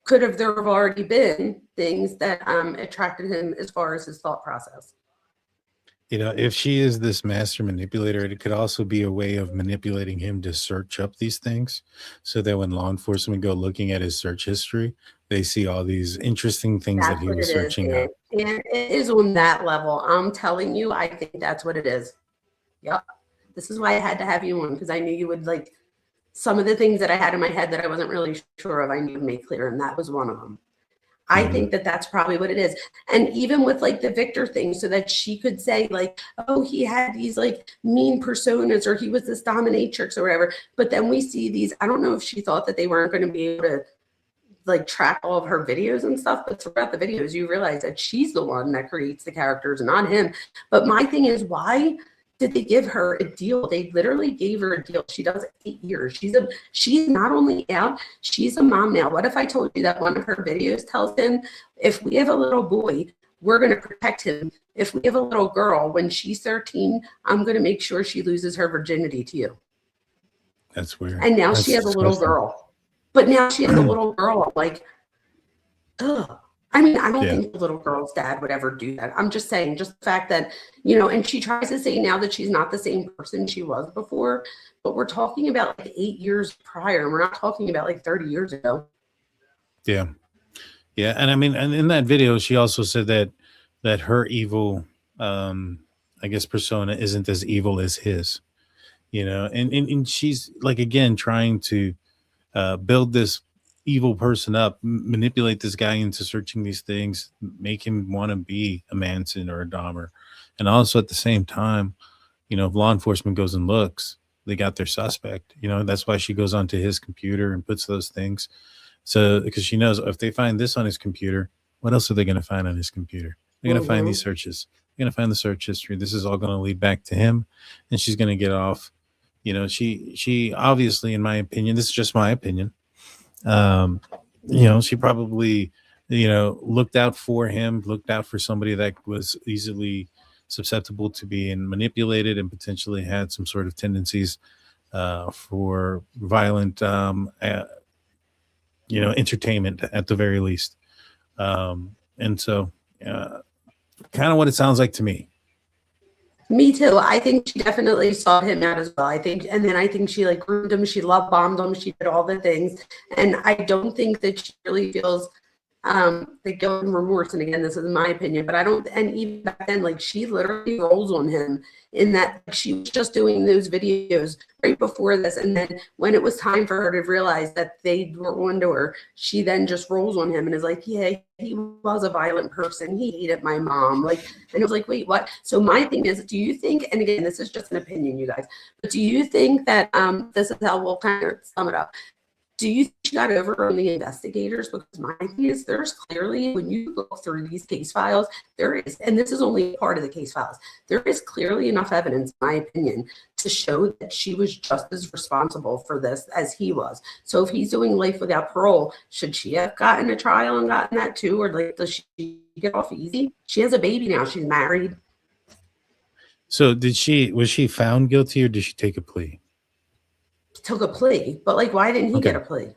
S7: There have already been things that attracted him as far as his thought process?
S8: If she is this master manipulator, it could also be a way of manipulating him to search up these things so that when law enforcement go looking at his search history, they see all these interesting things that he was searching up.
S7: And it is on that level. I'm telling you, I think that's what it is. Yep. This is why I had to have you on, because I knew you would like some of the things that I had in my head that I wasn't really sure of. I knew to make clear, and that was one of them. I think that that's probably what it is. And even with like the Victor thing, so that she could say like, oh, he had these like mean personas, or he was this dominatrix or whatever. But then we see these, I don't know if she thought that they weren't going to be able to like track all of her videos and stuff, but throughout the videos, you realize that she's the one that creates the characters, not him. But my thing is, why did they give her a deal? They literally gave her a deal. She does 8 years. She's not only out, she's a mom now. What if I told you that one of her videos tells him, if we have a little boy, we're going to protect him. If we have a little girl, when she's 13, I'm going to make sure she loses her virginity to you.
S8: That's weird.
S7: And now she has a little girl. But now she has a little girl. I'm like, ugh. I mean, I don't
S8: Yeah.
S7: think the little girl's dad would ever do that. I'm just saying, just the fact that, you know, and she tries to say now that she's not the same person she was before, but we're talking about like 8 years prior. We're not talking about like 30 years ago.
S8: Yeah. Yeah. And I mean, and in that video, she also said that her evil, I guess, persona isn't as evil as his, you know, and she's like, again, trying to build this evil person up, manipulate this guy into searching these things, make him want to be a Manson or a Dahmer. And also at the same time, you know, if law enforcement goes and looks, they got their suspect, you know, that's why she goes onto his computer and puts those things. So, because she knows if they find this on his computer, what else are they going to find on his computer? They're going to find these searches. They're going to find the search history. This is all going to lead back to him, and she's going to get off. You know, she obviously, in my opinion, this is just my opinion. You know, she probably, you know, looked out for him, looked out for somebody that was easily susceptible to being manipulated and potentially had some sort of tendencies for violent, you know, entertainment at the very least. And so, kind of what it sounds like to me.
S7: Me too. I think she definitely sought him out as well. I think, and then I think she like groomed him. She love bombed him. She did all the things. And I don't think that she really feels the guilt and remorse. And again, this is my opinion, but I don't, and even back then, like she literally rolls on him in that she was just doing those videos right before this. And then when it was time for her to realize that they were onto her, she then just rolls on him and is like, yeah, he was a violent person. He hated my mom. Like, and it was like, wait, what? So my thing is, do you think, and again, this is just an opinion, you guys, but do you think that this is how we'll kind of sum it up? Do you think she got over on the investigators? Because my thing is, there's clearly, when you look through these case files, there is, and this is only part of the case files, there is clearly enough evidence, in my opinion, to show that she was just as responsible for this as he was. So if he's doing life without parole, should she have gotten a trial and gotten that too? Or like, does she get off easy? She has a baby now. She's married.
S8: So was she found guilty or did she take a plea?
S7: Took a plea, but like, why didn't he
S8: Okay.
S7: get a plea?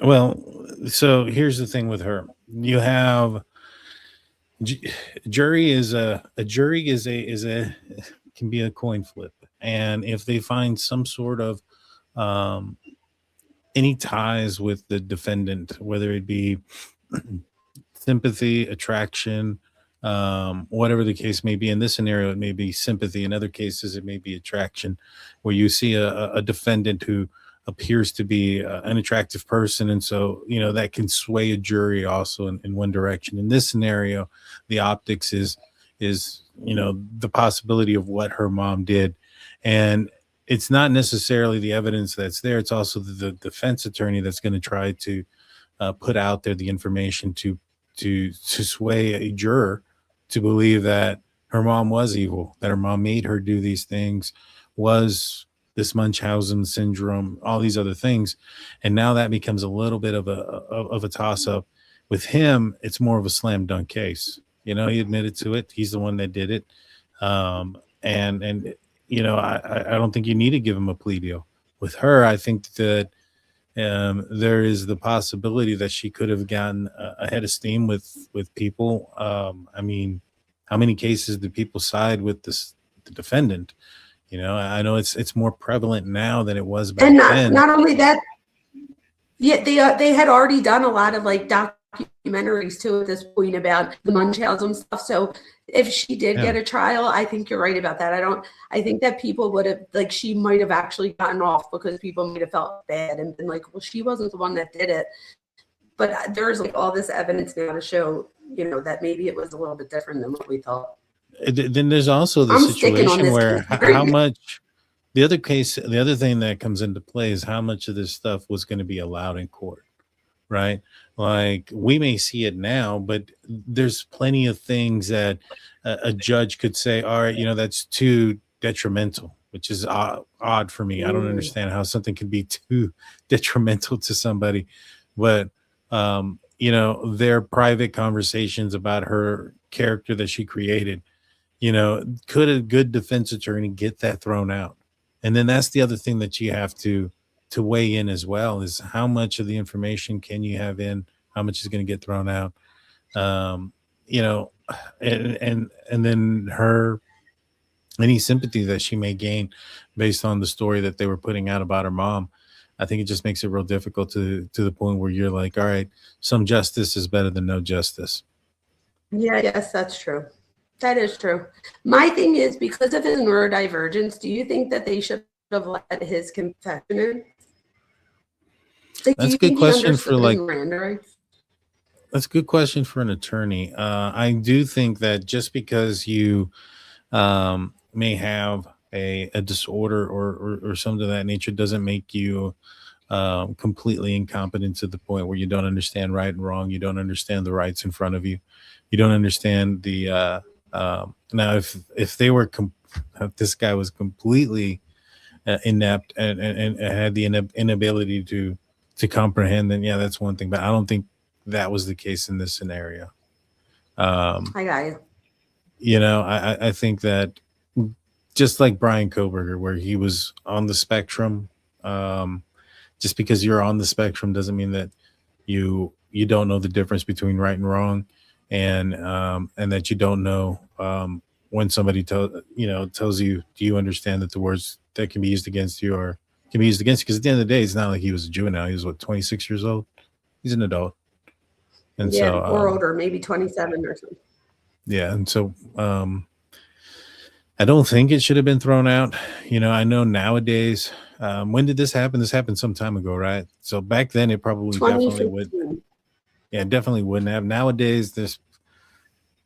S8: Well, so here's the thing with her. You have jury can be a coin flip. And if they find some sort of any ties with the defendant, whether it be sympathy, attraction, whatever the case may be. In this scenario, it may be sympathy. In other cases, it may be attraction, where you see a defendant who appears to be an attractive person. And so, you know, that can sway a jury also in one direction. In this scenario, the optics is, you know, the possibility of what her mom did. And it's not necessarily the evidence that's there. It's also the defense attorney that's going to try to put out there the information to sway a juror to believe that her mom was evil, that her mom made her do these things, was this Munchausen syndrome, all these other things. And now that becomes a little bit of a toss up. With him, it's more of a slam dunk case. You know, he admitted to it. He's the one that did it. And you know, I don't think you need to give him a plea deal. With her, I think that there is the possibility that she could have gotten a head of steam with people. I mean, how many cases do people side with the defendant? You know, I know it's more prevalent now than it was back then.
S7: Not only that, yeah, they had already done a lot of like documentaries too at this point about the Munchausen stuff. So if she did get a trial, I think you're right about that. I think that people would have, like, she might have actually gotten off because people might have felt bad and been like, well, she wasn't the one that did it. But there's like all this evidence now to show, you know, that maybe it was a little bit different than what we thought.
S8: Then there's also the situation where how much the other thing that comes into play is how much of this stuff was going to be allowed in court, right? Like, we may see it now, but there's plenty of things that a judge could say, all right, you know, that's too detrimental, which is odd for me. I don't understand how something can be too detrimental to somebody, but you know, their private conversations about her character that she created, you know, could a good defense attorney get that thrown out? And then that's the other thing that you have to weigh in as well, is how much of the information can you have in, how much is going to get thrown out. You know, and then any sympathy that she may gain based on the story that they were putting out about her mom. I think it just makes it real difficult to the point where you're like, all right, some justice is better than no justice.
S7: Yeah, yes, that's true. That is true. My thing is, because of his neurodivergence, do you think that they should have let his confession in? Like, do
S8: That's
S7: you
S8: a good
S7: think he
S8: question for
S7: understood his
S8: like,
S7: Miranda rights?
S8: that's a good question for an attorney. I do think that just because you may have a disorder or something of that nature doesn't make you completely incompetent to the point where you don't understand right and wrong. You don't understand the rights in front of you. You don't understand the now if they were if this guy was completely inept and had the inability to comprehend, then yeah, that's one thing. But I don't think that was the case in this scenario.
S7: I got you.
S8: You know, I think that just like Brian Koberger, where he was on the spectrum, just because you're on the spectrum doesn't mean that you don't know the difference between right and wrong, and that you don't know when somebody tells you, do you understand that the words that can be used against you or can be used against you? Because at the end of the day, it's not like he was a juvenile. He was 26 years old. He's an adult, and
S7: Yeah,
S8: so
S7: or older, maybe 27 or something.
S8: yeah, and so I don't think it should have been thrown out. You know, I know nowadays. When did this happen? This happened some time ago, right? So back then, it probably definitely would.
S7: 2015.
S8: Yeah, definitely wouldn't have. Nowadays, there's,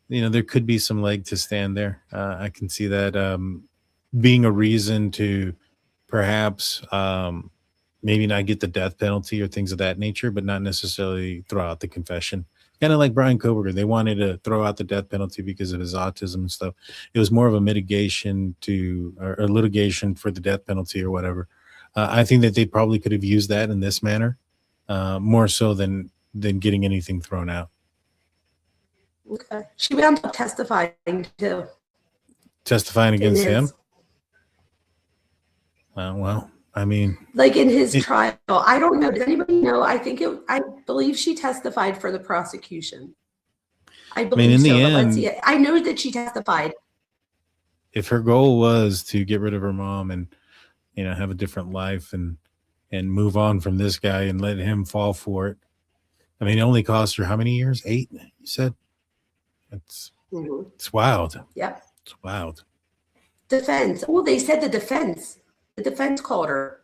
S8: there could be some leg to stand there. I can see that being a reason to perhaps maybe not get the death penalty or things of that nature, but not necessarily throw out the confession. Kind of like Brian Koberger, they wanted to throw out the death penalty because of his autism and stuff. It was more of a mitigation or litigation for the death penalty or whatever. I think that they probably could have used that in this manner, more so than getting anything thrown out.
S7: Okay. She wound up testifying too.
S8: Testifying against him? Well, I mean,
S7: like in his trial, I don't know. Does anybody know? I believe she testified for the prosecution. I believe
S8: in
S7: so,
S8: the
S7: but let's
S8: end,
S7: see. I know that she testified.
S8: If her goal was to get rid of her mom and have a different life and move on from this guy and let him fall for it, I mean, it only cost her how many years? 8, you said? It's wild.
S7: Yep.
S8: It's wild.
S7: Defense. Oh, they said the defense. The defense called her.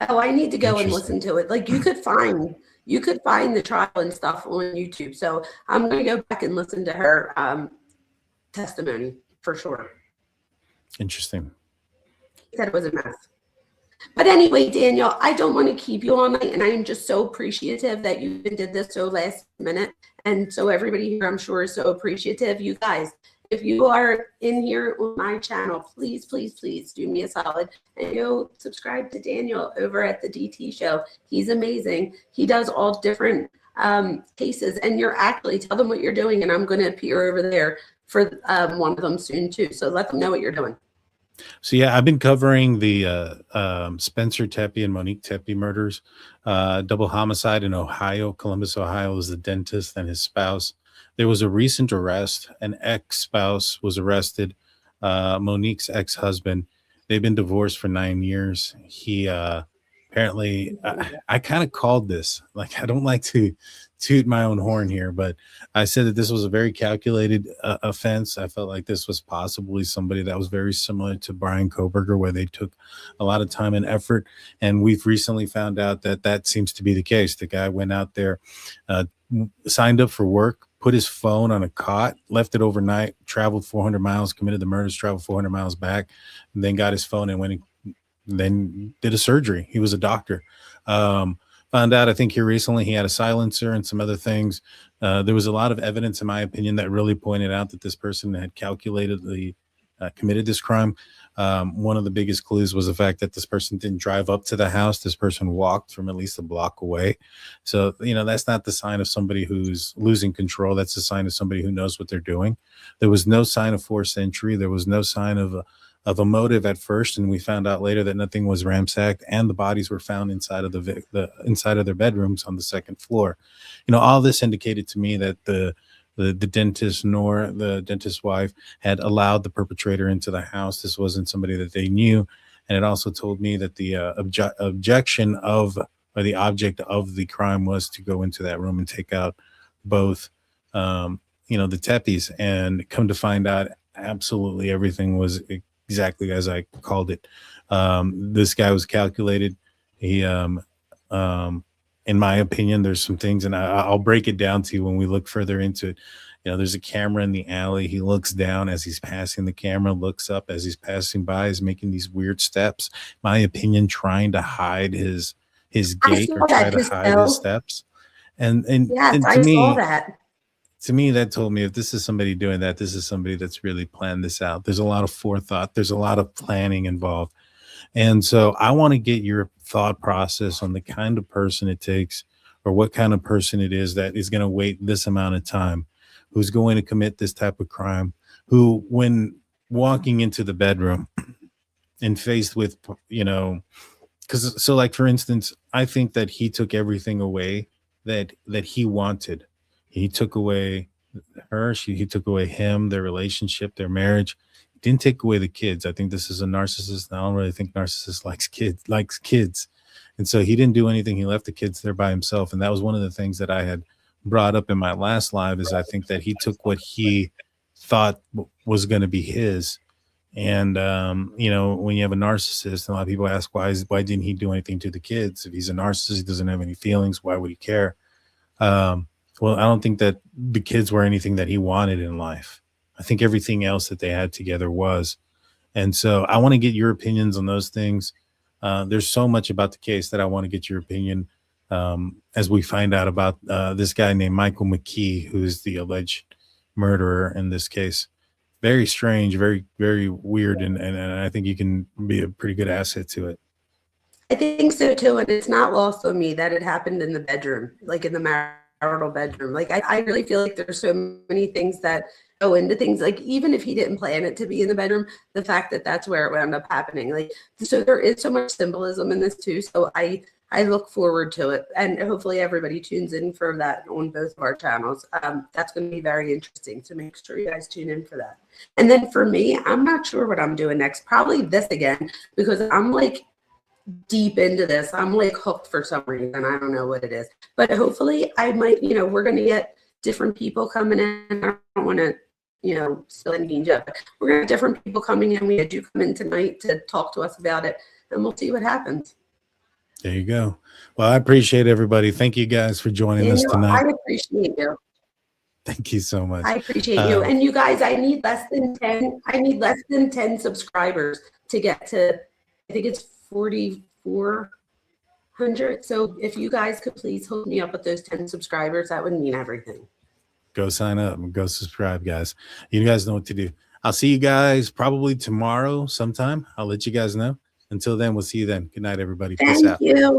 S7: Oh, I need to go and listen to it. Like you could find the trial and stuff on YouTube. So I'm going to go back and listen to her testimony for sure.
S8: Interesting.
S7: He said it was a mess. But anyway, Daniel, I don't want to keep you all night, and I am just so appreciative that you did this so last minute. And so everybody here, I'm sure, is so appreciative. You guys, if you are in here on my channel, please, please, please do me a solid and go subscribe to Daniel over at the DT Show. He's amazing. He does all different cases, and you're actually tell them what you're doing, and I'm going to appear over there for one of them soon too. So let them know what you're doing.
S8: So yeah, I've been covering the Spencer Tepe and Monique Tepe murders, double homicide in Ohio. Columbus, Ohio was the dentist and his spouse. There was a recent arrest. An ex-spouse was arrested. Monique's ex-husband. They've been divorced for 9 years. He apparently, I kind of called this. Like, I don't like to toot my own horn here, but I said that this was a very calculated offense. I felt like this was possibly somebody that was very similar to Brian Koberger, where they took a lot of time and effort. And we've recently found out that that seems to be the case. The guy went out there, signed up for work, put his phone on a cot, left it overnight, traveled 400 miles, committed the murders, traveled 400 miles back, and then got his phone and went and then did a surgery. He was a doctor. Found out, I think here recently, he had a silencer and some other things. There was a lot of evidence, in my opinion, that really pointed out that this person had calculatedly committed this crime. One of the biggest clues was the fact that this person didn't drive up to the house. This person walked from at least a block away. So, that's not the sign of somebody who's losing control. That's the sign of somebody who knows what they're doing. There was no sign of forced entry. There was no sign of of a motive at first, and we found out later that nothing was ransacked, and the bodies were found inside of the inside of their bedrooms on the second floor. You know, all this indicated to me that the dentist nor the dentist's wife had allowed the perpetrator into the house. This wasn't somebody that they knew. And it also told me that the objection of, or the object of the crime was to go into that room and take out both, you know, the teppies. And come to find out, absolutely everything was exactly as I called it. This guy was calculated. He, in my opinion, there's some things, and I'll break it down to you when we look further into it. You know, there's a camera in the alley. He looks down as he's passing the camera, looks up as he's passing by, is making these weird steps. My opinion, trying to hide his gait or try to hide his steps. And
S7: Yes,
S8: and
S7: I
S8: to me,
S7: saw that.
S8: to me, that told me if this is somebody doing that, this is somebody that's really planned this out. There's a lot of forethought. There's a lot of planning involved. And so I want to get your thought process on the kind of person it takes, or what kind of person it is that is going to wait this amount of time, who's going to commit this type of crime, who, when walking into the bedroom and faced with, you know, because so like, for instance, I think that he took everything away that he wanted. He took away her, he took away him, their relationship, their marriage. Didn't take away the kids. I think this is a narcissist. I don't really think narcissist likes kids. And so he didn't do anything. He left the kids there by himself. And that was one of the things that I had brought up in my last live, is I think that he took what he thought was going to be his. And, you know, when you have a narcissist, a lot of people ask, why didn't he do anything to the kids? If he's a narcissist, he doesn't have any feelings, why would he care? Well, I don't think that the kids were anything that he wanted in life. I think everything else that they had together was. And so I want to get your opinions on those things. There's so much about the case that I want to get your opinion as we find out about this guy named Michael McKee, who's the alleged murderer in this case. Very strange, very, very weird. And I think you can be a pretty good asset to it.
S7: I think so too. And it's not lost on me that it happened in the bedroom, like in the marital bedroom. Like I really feel like there's so many things that go into things, like even if he didn't plan it to be in the bedroom, the fact that that's where it wound up happening. Like, so there is so much symbolism in this too. So I look forward to it, and hopefully everybody tunes in for that on both of our channels. That's going to be very interesting, so make sure you guys tune in for that. And then for me, I'm not sure what I'm doing next. Probably this again, because I'm like deep into this. I'm like hooked for some reason. I don't know what it is, but hopefully I might, you know, we're going to get different people coming in. I don't want to, you know, spill any beans yet, but we're going to have different people coming in. We do come in tonight to talk to us about it, and we'll see what happens.
S8: There you go. Well, I appreciate everybody. Thank you guys for joining us tonight.
S7: I appreciate you.
S8: Thank you so much.
S7: I appreciate you. And you guys, I need less than 10 subscribers to get to, I think it's 4,400. So if you guys could please hook me up with those 10 subscribers, that would mean everything.
S8: Go sign up and go subscribe, guys. You guys know what to do. I'll see you guys probably tomorrow sometime. I'll let you guys know. Until then, we'll see you then. Good night, everybody. Peace out.
S7: Thank you.